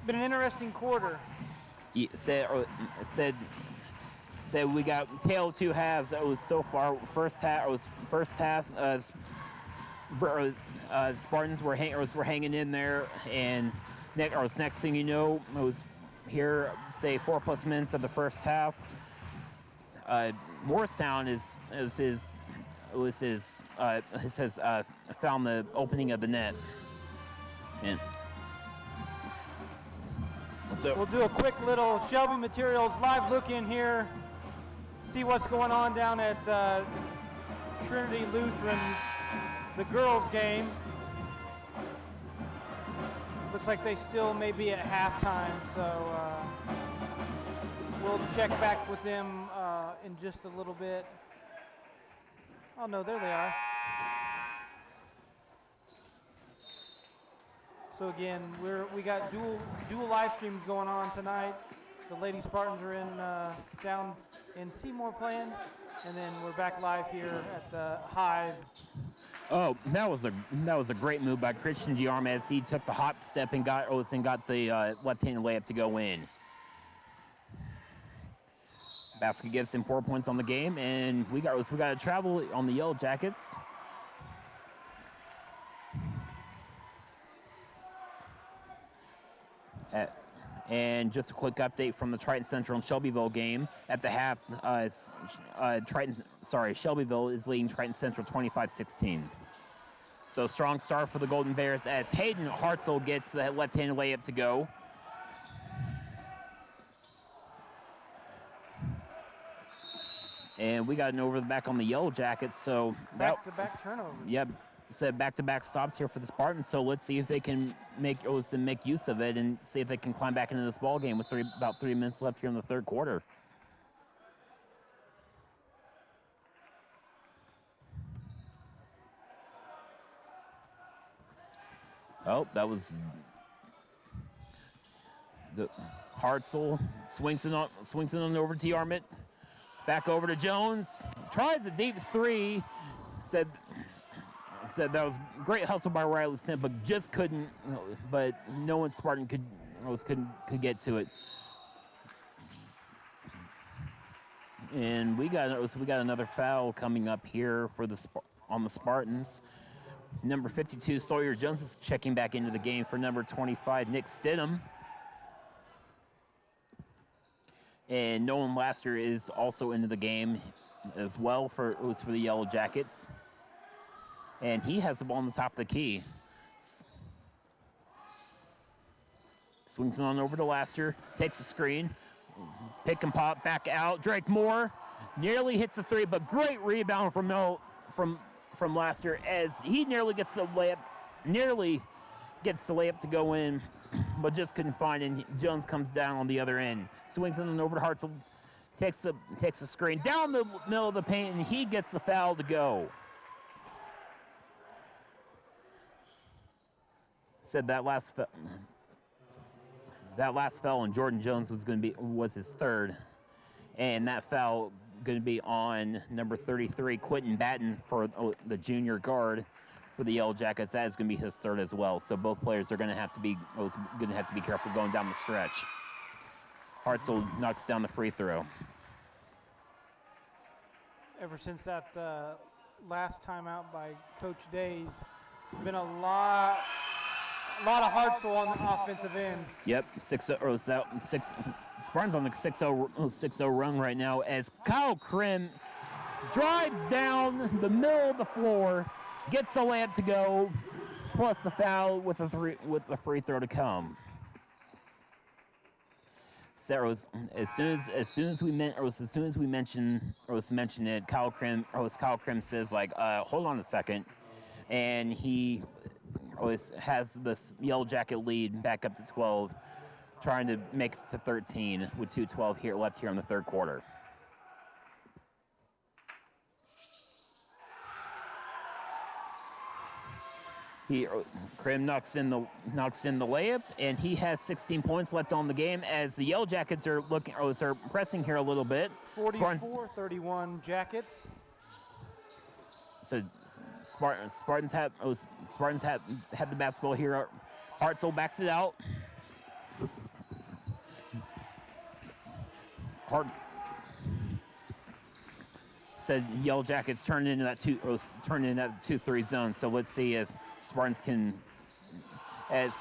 been an interesting quarter. Said we got tail of two halves. That was so far. First half, Spartans were hanging in there, and next thing you know, it was here, say 4+ minutes of the first half. Morristown has found the opening of the net, and so We'll do a quick little Shelby Materials live look in here, see what's going on down at Trinity Lutheran, the girls' game. Looks like they still may be at halftime, so we'll check back with them in just a little bit. Oh no, there they are. So again, we got dual live streams going on tonight. The Lady Spartans are in down in Seymour playing, and then we're back live here at the Hive. Oh, that was a great move by Christian Giarm as he took the hop step and got the left-handed layup to go in. Basket gives him 4 points on the game, and we got to travel on the Yellow Jackets. And just a quick update from the Triton Central and Shelbyville game. At the half, Shelbyville is leading Triton Central 25-16. So strong start for the Golden Bears as Hayden Hartzell gets the left-handed layup to go. And we got an over the back on the Yellow Jackets. So back-to-back turnovers. Yep. So back-to-back stops here for the Spartans. So let's see if they can make use of it and see if they can climb back into this ball game with about 3 minutes left here in the third quarter. Oh, that was Hartzell swings it on over to Yarmouth. Back over to Jones. Tries a deep three. Said that was great hustle by Riley Smith, but just couldn't. But no one Spartan could get to it. And we got another foul coming up here on the Spartans. Number 52 Sawyer Jones is checking back into the game for number 25 Nick Stidham. And Nolan Laster is also into the game as well for the Yellow Jackets. And he has the ball on the top of the key. Swings it on over to Laster, takes a screen, pick and pop back out. Drake Moore nearly hits the three, but great rebound from Laster as he nearly gets the layup to go in, but just couldn't find it. And Jones comes down on the other end, swings it on over to Hartzell, takes a screen down the middle of the paint, and he gets the foul to go. Said that last foul on Jordan Jones was his third, and that foul going to be on number 33 Quentin Batten for the junior guard for the Yellow Jackets. That is going to be his third as well. So both players are going to have to be careful going down the stretch. Hartzell knocks down the free throw. Ever since that last timeout by Coach Days, been a lot of Hartzell on the offensive end. Yep, 6 Spartans on the 6-0 run right now as Kyle Krim drives down the middle of the floor, gets a layup to go, plus the foul with the free throw to come. So as soon as we mention it, Kyle Krim says hold on a second, and he always has this Yellow Jacket lead back up to 12, trying to make it to 13 with 2:12 left here in the third quarter. Krim knocks in the layup, and he has 16 points left on the game as the Yellow Jackets are are pressing here a little bit. 44-31 Jackets. So Spartans have the basketball here. Hartzell backs it out. Said Yellow Jackets turned into that 2-3 zone. So let's see if Spartans can. As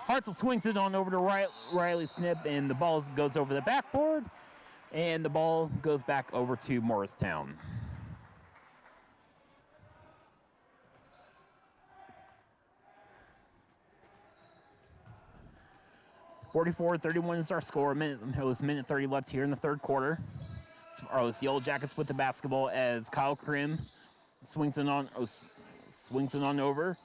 Hartzell swings it on over to Riley Snip, and the ball goes over the backboard, and the ball goes back over to Morristown. (44-31) is our score. It was minute 30 left here in the third quarter. It's Yellow Jackets with the basketball as Kyle Krim swings it on over,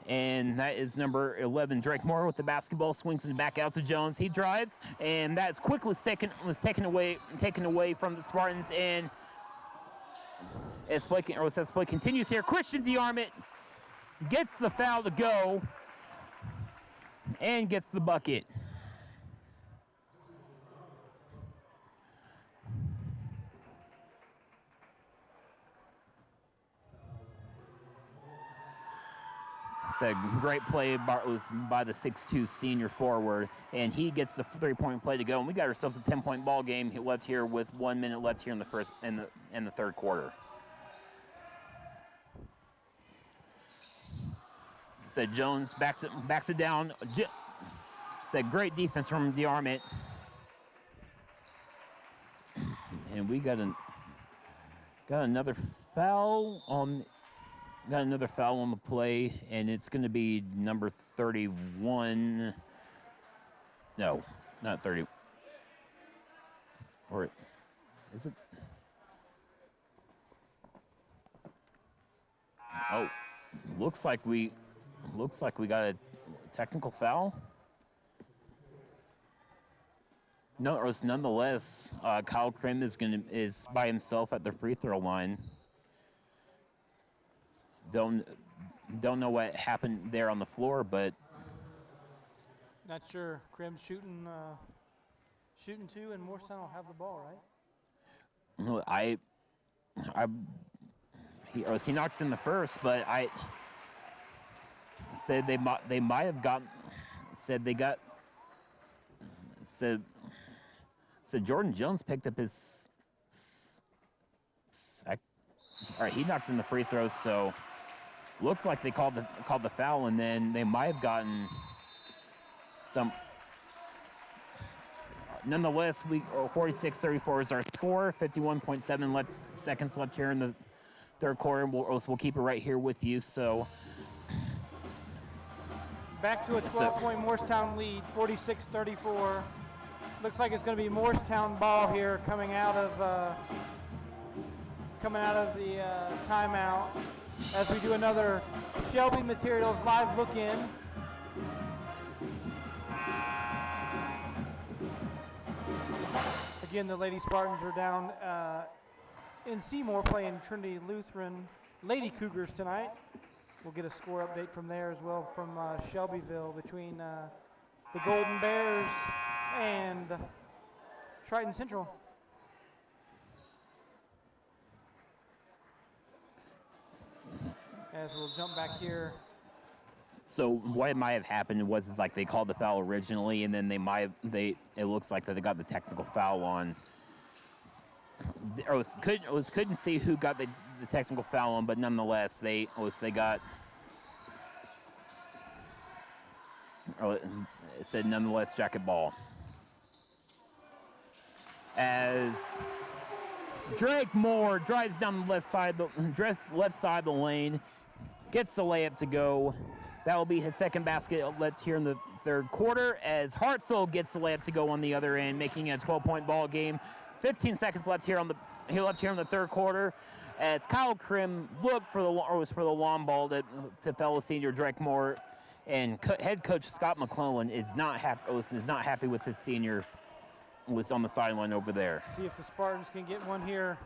and that is number 11 Drake Moore with the basketball, swings it back out to Jones. He drives, and that is quickly taken away from the Spartans. And as play continues here, Christian DeArmond gets the foul to go and gets the bucket. It's a great play by the 6'2" senior forward, and he gets the 3-point play to go. And we got ourselves a 10-point ball game left here with 1 minute left here in the third quarter. So Jones backs it down. It's a great defense from DeArmond, and we got another foul on. Got another foul on the play, and it's going to be number 31. No, not 30. Or is it? Oh, looks like we got a technical foul. No, nonetheless, Kyle Krim is by himself at the free throw line. Don't know what happened there on the floor, but not sure. Krim's shooting two, and Morristown will have the ball, right? He knocks in the first, but I said they might have gotten. Said Jordan Jones picked up his. All right, he knocked in the free throws, so. Looked like they called the foul, and then they might have gotten some. Nonetheless, 46-34 is our score. 51.7 seconds left here in the third quarter. We'll keep it right here with you. So back to a 12-point Morristown lead, 46-34. Looks like it's going to be Morristown ball here coming out of the timeout. As we do another Shelby Materials live look-in. Again, the Lady Spartans are down in Seymour playing Trinity Lutheran Lady Cougars tonight. We'll get a score update from there as well from Shelbyville between the Golden Bears and Triton Central. As we'll jump back here. So what might have happened was like they called the foul originally, and then it looks like that they got the technical foul on. Couldn't see who got the technical foul on, but nonetheless they got. It said nonetheless jacket ball. As Drake Moore drives down the left side of the lane. Gets the layup to go. That will be his second basket left here in the third quarter as Hartzell gets the layup to go on the other end, making it a 12-point ball game. 15 seconds left here in the third quarter as Kyle Krim looked for the long ball to fellow senior Drake Moore, and head coach Scott McClellan is not happy with his senior was on the sideline over there. See if the Spartans can get one here.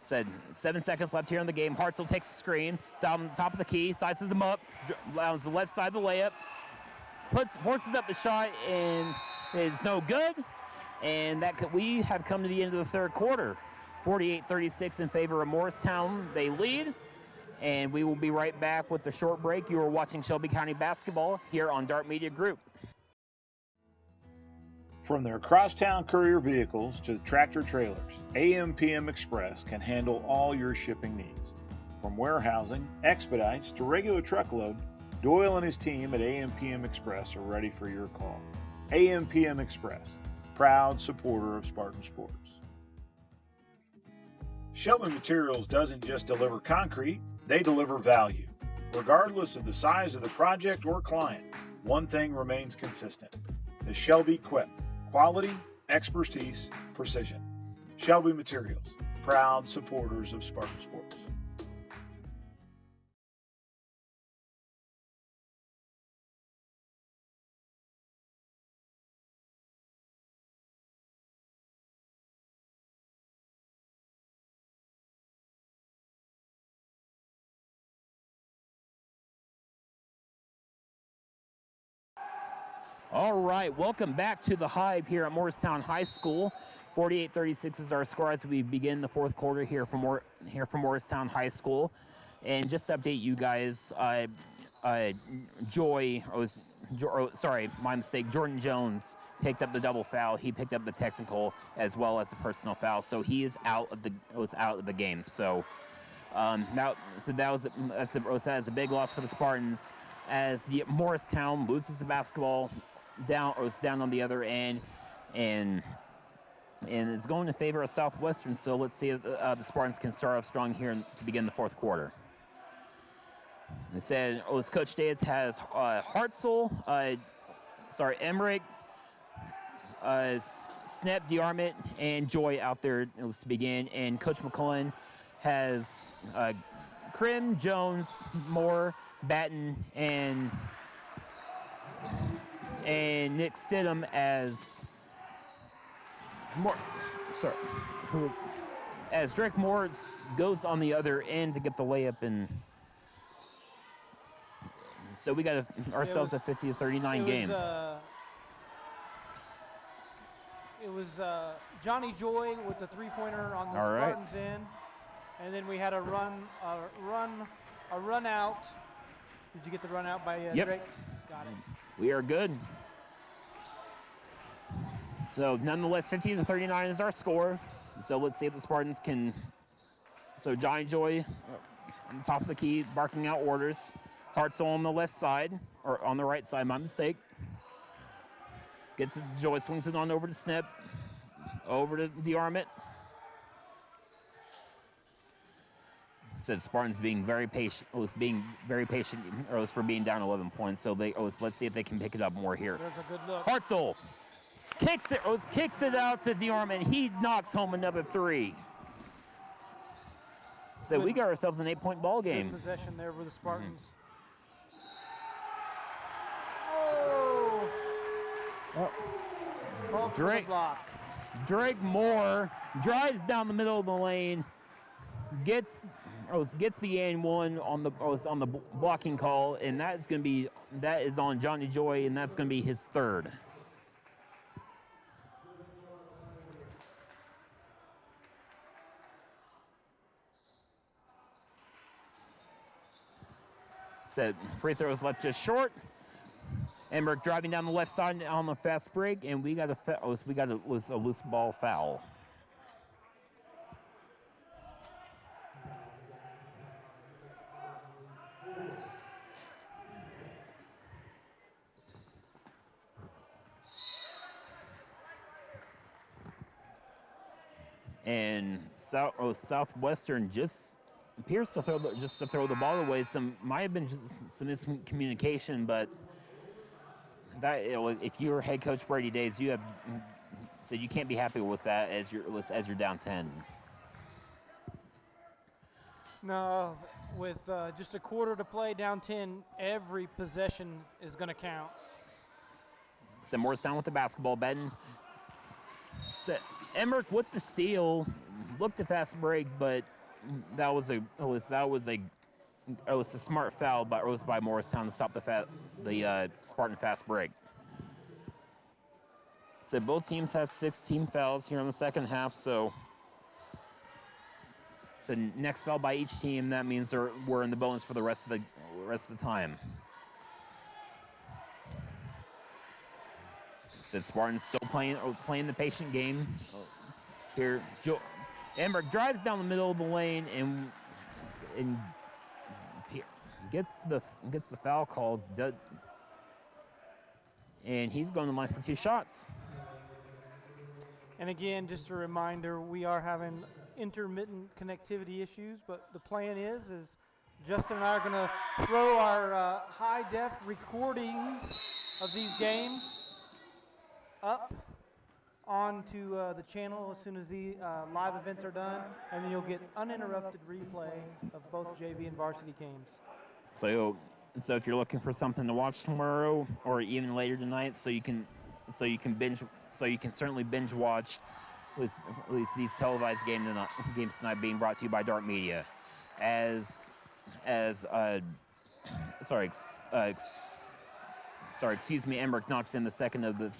Said 7 seconds left here in the game. Hartzell takes a screen down the top of the key, sizes them up, allows the left side of the layup, forces up the shot, and it's no good. And we have come to the end of the third quarter. 48-36 in favor of Morristown. They lead, and we will be right back with a short break. You are watching Shelby County basketball here on Dart Media Group. From their crosstown courier vehicles to tractor trailers, AM/PM Express can handle all your shipping needs. From warehousing, expedites, to regular truckload, Doyle and his team at AM/PM Express are ready for your call. AM/PM Express, proud supporter of Spartan sports. Shelby Materials doesn't just deliver concrete, they deliver value. Regardless of the size of the project or client, one thing remains consistent: the Shelby Quip. Quality, expertise, precision. Shelby Materials, proud supporters of Spartan sports. All right, welcome back to the Hive here at Morristown High School. 48-36 is our score as we begin the fourth quarter here from Morristown High School. And just to update you guys, Jordan Jones picked up the double foul. He picked up the technical as well as the personal foul, so he is out of the game. So that's a big loss for the Spartans as Morristown loses the basketball down on the other end, and it's going in favor of Southwestern. So let's see if the Spartans can start off strong here to begin the fourth quarter. It said Coach Days has Hartzell, Emmerich, Snep, DeArmond, and Joy out there to begin, and Coach McCullen has Krim, Jones, Moore, Batten, and Nick Stidham as Drake Moore goes on the other end to get the layup, and so we got ourselves a 50-39 game. It was Johnny Joy with the three-pointer on the Spartans end, and then we had a run out. Did you get the run out by Drake? Got it. We are good. So nonetheless, 50-39 is our score. So let's see if the Spartans can. So Johnny Joy on the top of the key, barking out orders. Hartzell on the left side, or on the right side, my mistake. Gets it to Joy, swings it on over to Snip, over to DeArmond. Said Spartans being very patient, for being down 11 points. So let's see if they can pick it up more here. There's a good look. Hartzell kicks it out to DeArmond. He knocks home another three. So we got ourselves an 8-point ball game. Good possession there for the Spartans. Drake Moore drives down the middle of the lane, gets the and one on the blocking call, and that is on Johnny Joy, and that's going to be his third. Said free throws left just short. Emmerich driving down the left side on the fast break, and we got a loose ball foul. And Southwestern just appears to throw the ball away. Might have been just some miscommunication, but that if you're head coach Brady Days, you can't be happy with that as you're down 10. No, with just a quarter to play, down 10, every possession is going to count. So Morristown with the basketball, Benton. Emmerich with the steal, looked to fast break, but a smart foul by Morristown to stop the Spartan fast break. So both teams have 6 team fouls here in the second half. So next foul by each team. That means we're in the bonus for the rest of the time. So Spartans still playing the patient game. Here, Emmerich drives down the middle of the lane and gets the foul called, and he's going to line for 2 shots. And again, just a reminder, we are having intermittent connectivity issues, but the plan is Justin and I are going to throw our high-def recordings of these games up onto the channel as soon as the live events are done, and then you'll get uninterrupted replay of both JV and varsity games. So if you're looking for something to watch tomorrow or even later tonight, so you can certainly binge watch at least these televised games tonight, being brought to you by Dart Media. Emmerich knocks in the second of the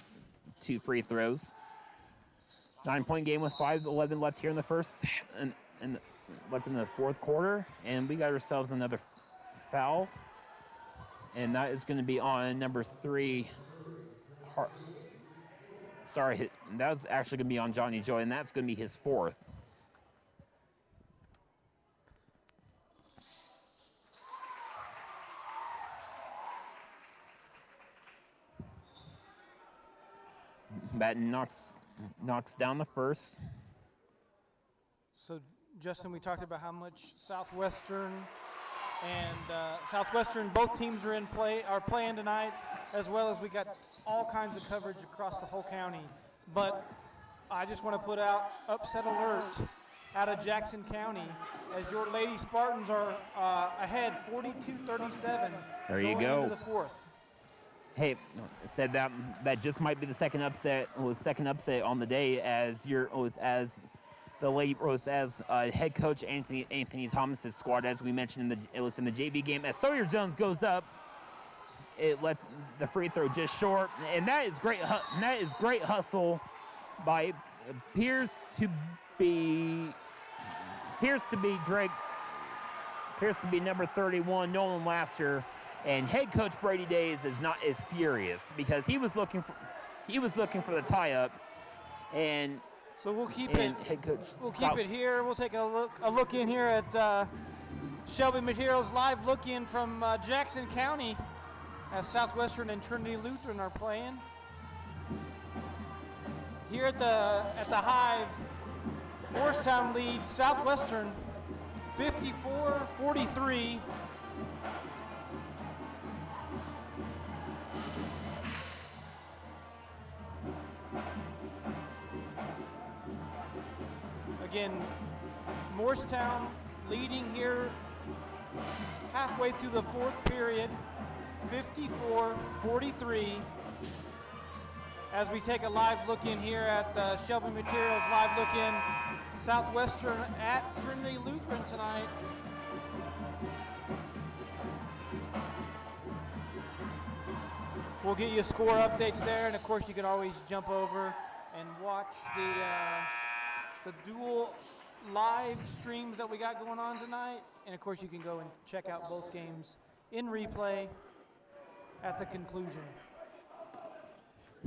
2 free throws. 9-point game with 5:11 left here in the first and left in the fourth quarter, and we got ourselves another foul, and that is going to be on number 3. That was actually going to be on Johnny Joy, and that's going to be his 4th. Batten knocks down the first. So, Justin, we talked about how much Southwestern both teams are playing tonight, as well as we got all kinds of coverage across the whole county. But I just want to put out upset alert out of Jackson County as your Lady Spartans are ahead 42-37. There you going go. Into the 4th. Hey, said that just might be the second upset on the day as head coach Anthony Thomas's squad, as we mentioned in the JV game, as Sawyer Jones goes up, it left the free throw just short, and that is great hustle by appears to be number 31, Nolan Laster. And head coach Brady Days is furious because he was looking for the tie-up, and so we'll keep it. Head coach, keep it here. We'll take a look in here at Shelby Materials live look in from Jackson County as Southwestern and Trinity Lutheran are playing. Here at the Hive, Morristown leads Southwestern 54-43. Again, Morristown leading here halfway through the 4th period, 54-43. As we take a live look in here at the Shelby Materials live look in, Southwestern at Trinity Lutheran tonight. We'll get you score updates there, and of course you can always jump over and watch the dual live streams that we got going on tonight, and of course you can go and check out both games in replay at the conclusion.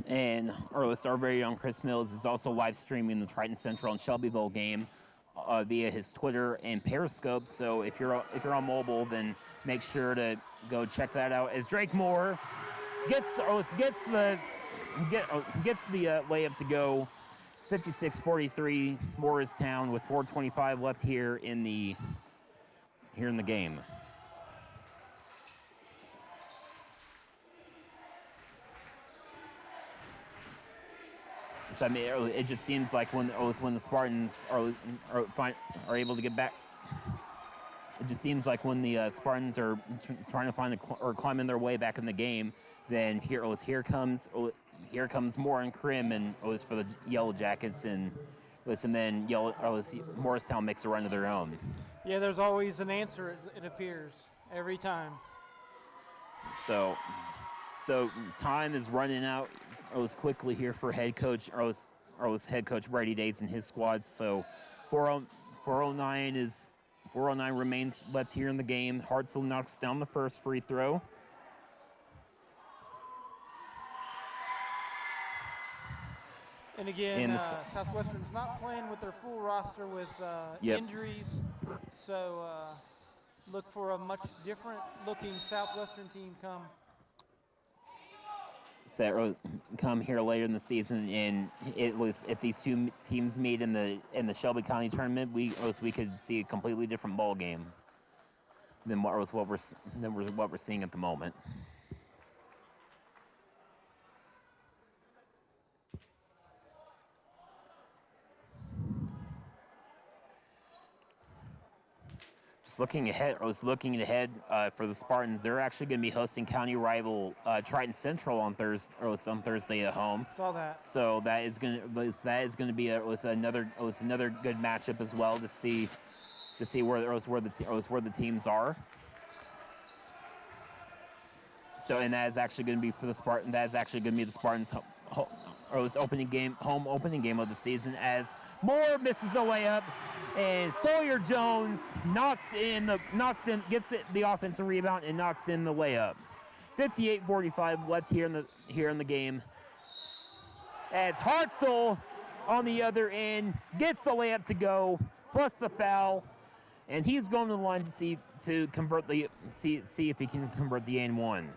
And our very own Chris Mills is also live streaming the Triton Central and Shelbyville game via his Twitter and Periscope. So if you're on mobile, then make sure to go check that out. As Drake Moore gets the layup to go. 56-43 Morristown with 4:25 left here in the game. So I mean, it just seems like when the Spartans are able to get back, it just seems like when the Spartans are trying to find or climbing their way back in the game, then here comes Moore and Krim, and it for the Yellow Jackets, and then Morristown makes a run of their own. Yeah, there's always an answer, it appears, every time. So time is running out quickly here for head coach head coach Brady Days and his squad. So 409 remains left here in the game. Hartzell knocks down the first free throw. And again, Southwestern's not playing with their full roster with injuries, so look for a much different looking Southwestern team come here later in the season, and it was if these two teams meet in the Shelby County tournament, we could see a completely different ball game than what we're seeing at the moment. Looking ahead for the Spartans. They're actually going to be hosting county rival Triton Central on Thursday at home. Saw that. So that is going to be another good matchup as well to see where the teams are. So and that is actually going to be for the Spartan. That is actually going to be the Spartans' home opening game of the season as Moore misses a layup. And Sawyer Jones gets the offensive rebound and knocks in the layup. 58-45 left here in the game. As Hartzell on the other end gets the layup to go, plus the foul, and he's going to the line to see if he can convert the and one.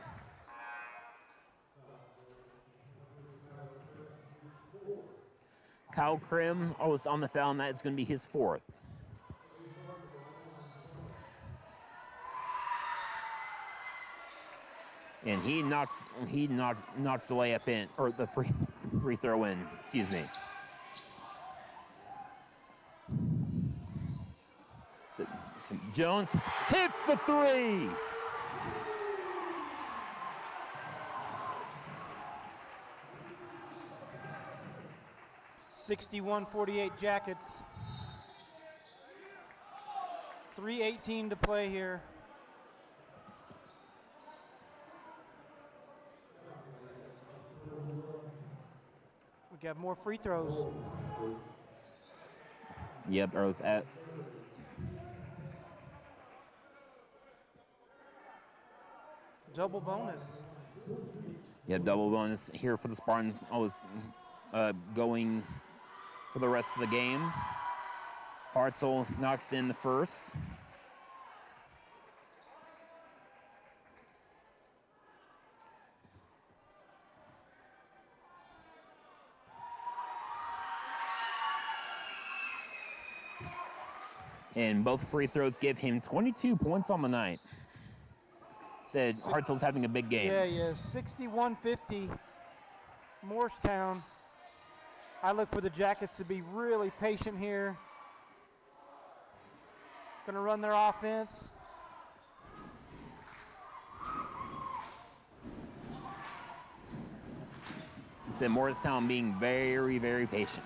Kyle Krim is on the foul, and that is going to be his fourth. And he knocks the layup in, or the free throw in. Excuse me. So Jones hits the three. (61-48) Jackets. 3:18 to play here. We got more free throws. Yep, Earl's at. Double bonus. Yep, double bonus here for the Spartans. Going for the rest of the game. Hartzell knocks in the first. And both free throws give him 22 points on the night. Said Hartzell's having a big game. Yeah, he is. 61-50. Morristown. I look for the Jackets to be really patient here. Going to run their offense. Said Morristown being very, very patient.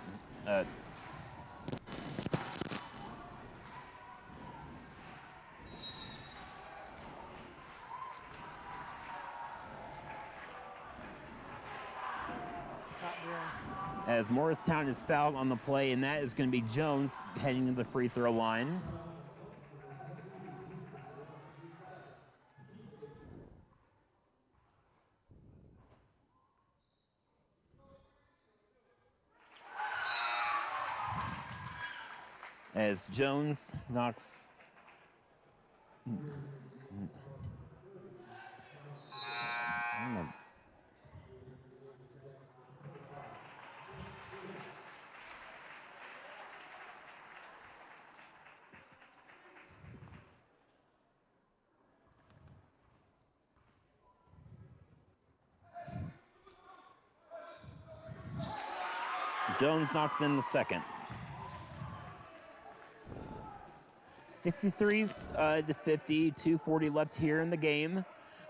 As Morristown is fouled on the play, and that is going to be Jones heading to the free throw line. As Jones knocks Jones knocks in the second. 63s to 50, 2:40 left here in the game.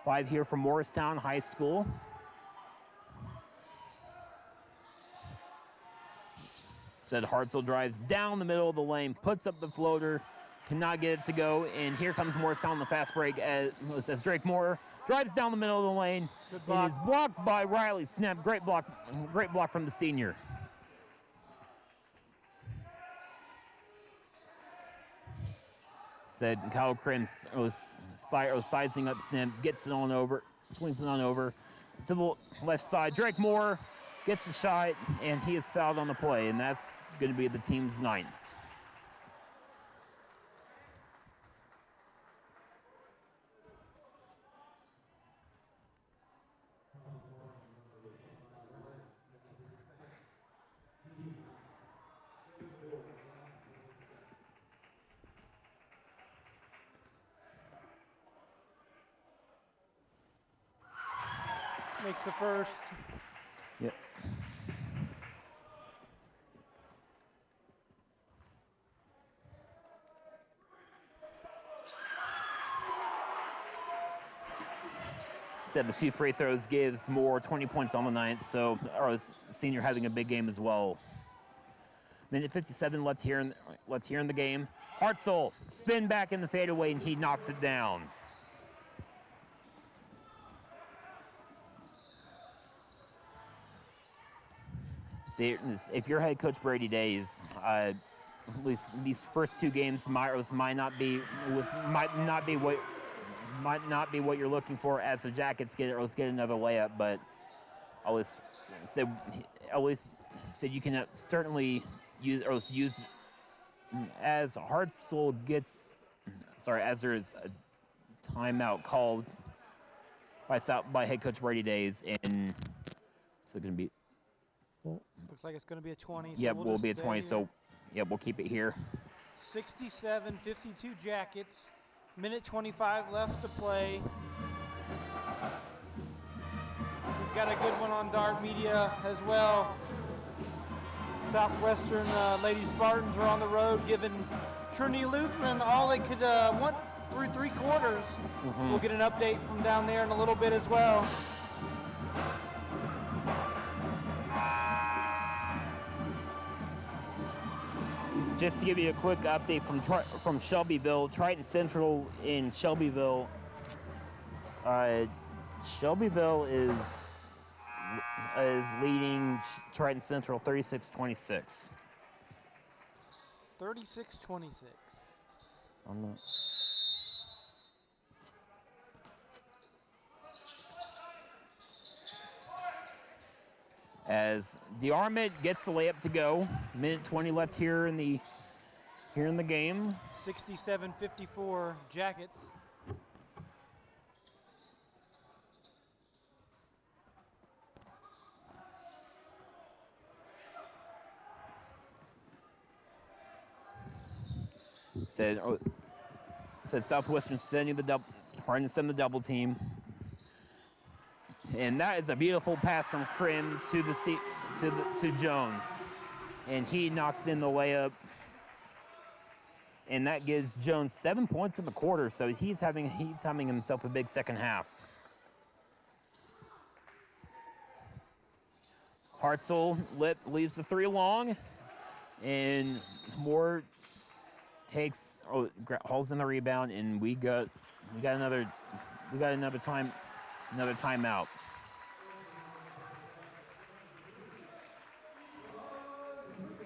Live here from Morristown High School. Said Hartzell drives down the middle of the lane, puts up the floater, cannot get it to go, and here comes Morristown on the fast break as Drake Moore drives down the middle of the lane. Good It block. is blocked by Riley Snap. Great block from the senior. Said Kyle Krim was sizing up Snap, gets it on over, swings it on over to the left side. Drake Moore gets the shot, and he is fouled on the play, and that's going to be the team's 9th. Makes the first. Yep. Said the 2 free throws gives Moore 20 points on the night, so our senior having a big game as well. Minute 57 left here in the game. Hartzell spin back in the fadeaway, and he knocks it down. See, if you're head coach Brady Days, at least these first 2 games might not be what you're looking for as the Jackets get another layup, but at least said you can certainly use as Hartzell gets as there is a timeout called by head coach Brady Days, and so going to be. Looks like it's going to be a 20. Yep, so we'll be a 20, here. so yep, we'll keep it here. 67-52 Jackets. Minute 25 left to play. We've got a good one on Dart Media as well. Southwestern Lady Spartans are on the road, giving Trinity Lutheran all they could want through 3 quarters. We'll get an update from down there in a little bit as well. Just to give you a quick update from Shelbyville, Triton Central in Shelbyville. Shelbyville is leading Triton Central 36-26. 36-26. I'm not. As DeArmond gets the layup to go, minute 20 left here in the game. 67-54 Jackets. Said Southwestern trying to send the double team. And that is a beautiful pass from Krim to Jones, and he knocks in the layup, and that gives Jones 7 points in the quarter. So he's having himself a big second half. Hartzell leaves the 3 long, and Moore hauls in the rebound, and we got another timeout.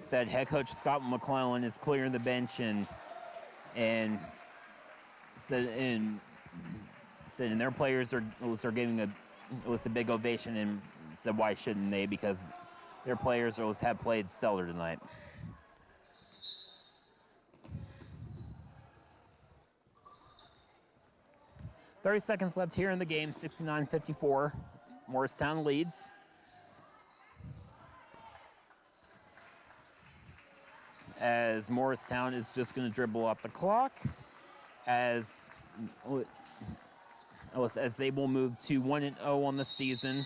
Said head coach Scott McClellan is clearing the bench and their players are giving a big ovation, and said why shouldn't they, because their players have played stellar tonight. $30 seconds left here in the game. 69-54. Morristown leads. As Morristown is just going to dribble up the clock, as they will move to 1-0 on the season.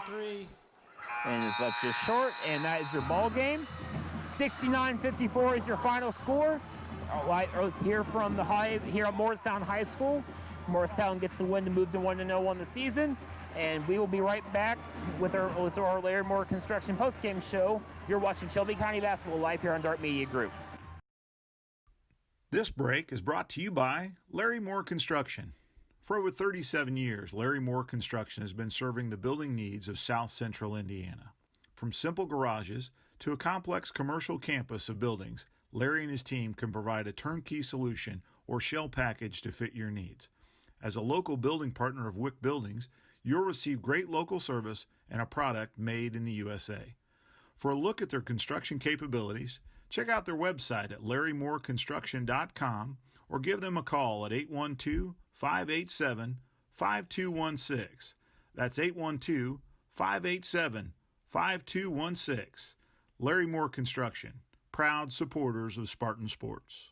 three. And it's left just short, and that is your ball game. 69-54 is your final score. Here from here at Morristown High School. Morristown gets the win to move to 1-0 on the season. And we will be right back with our Larry Moore Construction postgame show. You're watching Shelby County Basketball live here on Dart Media Group. This break is brought to you by Larry Moore Construction. For over 37 years, Larry Moore Construction has been serving the building needs of South Central Indiana. From simple garages to a complex commercial campus of buildings, Larry and his team can provide a turnkey solution or shell package to fit your needs. As a local building partner of Wick Buildings, you'll receive great local service and a product made in the USA. For a look at their construction capabilities, check out their website at larrymoreconstruction.com or give them a call at 812-587-5216. That's 812-587-5216. Larry Moore Construction, proud supporters of Spartan sports.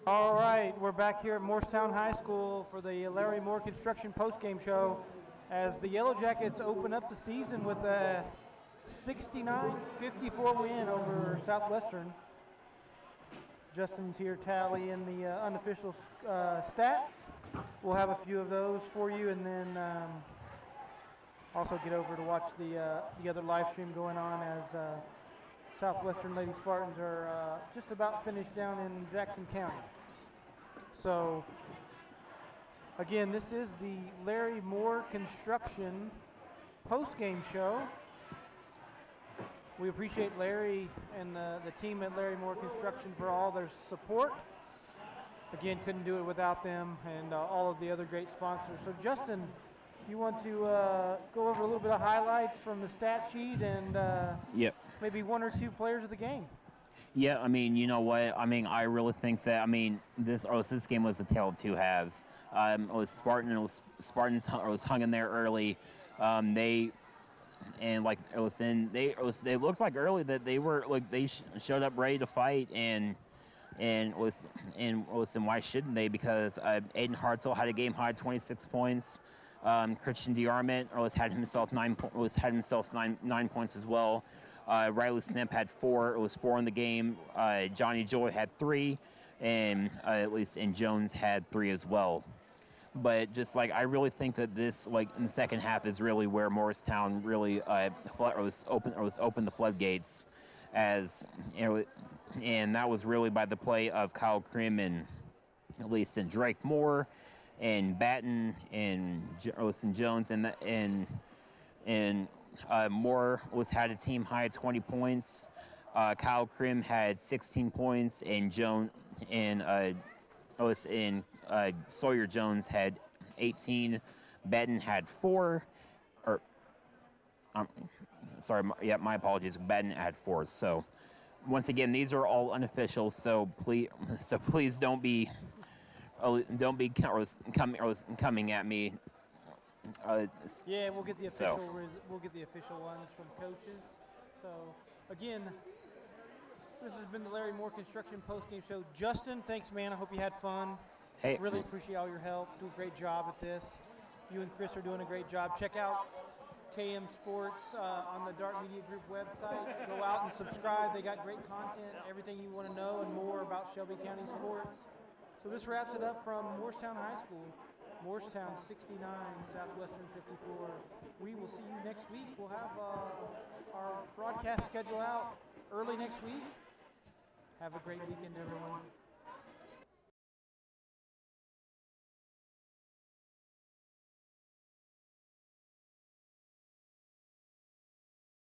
All right, we're back here at Morristown High School for the Larry Moore Construction postgame show as the Yellow Jackets open up the season with a 69-54 win over Southwestern. Justin's here tallying the unofficial stats. We'll have a few of those for you, and then also get over to watch the other live stream going on as Southwestern Lady Spartans are just about finished down in Jackson County. So, again, this is the Larry Moore Construction post-game show. We appreciate Larry and the team at Larry Moore Construction for all their support. Again, couldn't do it without them and all of the other great sponsors. So, Justin, you want to go over a little bit of highlights from the stat sheet and Yep. maybe one or two players of the game? Yeah, I mean, you know what? I mean, I really think that, I mean, this game was a tale of two halves. Spartans hung in there early. They looked like early that they were like they showed up ready to fight, and why shouldn't they? Because Aiden Hartzell had a game high 26 points. Christian DeArmond had himself 9 points as well. Riley Snip had 4. It was 4 in the game. Johnny Joy had 3, and Jones had 3 as well. But just like I really think that this in the second half is really where Morristown really opened the floodgates, as and that was really by the play of Kyle Krim and Drake Moore and Batten and Jones and Moore had a team high 20 points. Kyle Krim had 16 points, and Sawyer Jones had 18. Batten had 4. My apologies. Batten had 4. So, once again, these are all unofficial. So please don't be coming at me. Yeah, we'll get the official. We'll get the official ones from coaches. So, again, this has been the Larry Moore Construction postgame show. Justin, thanks, man. I hope you had fun. Hey, really appreciate all your help. Do a great job at this. You and Chris are doing a great job. Check out KM Sports on the Dart Media Group website. Go out and subscribe. They got great content, everything you want to know and more about Shelby County sports. So this wraps it up from Morristown High School. Morristown 69, Southwestern 54. We will see you next week. We'll have our broadcast schedule out early next week. Have a great weekend, everyone.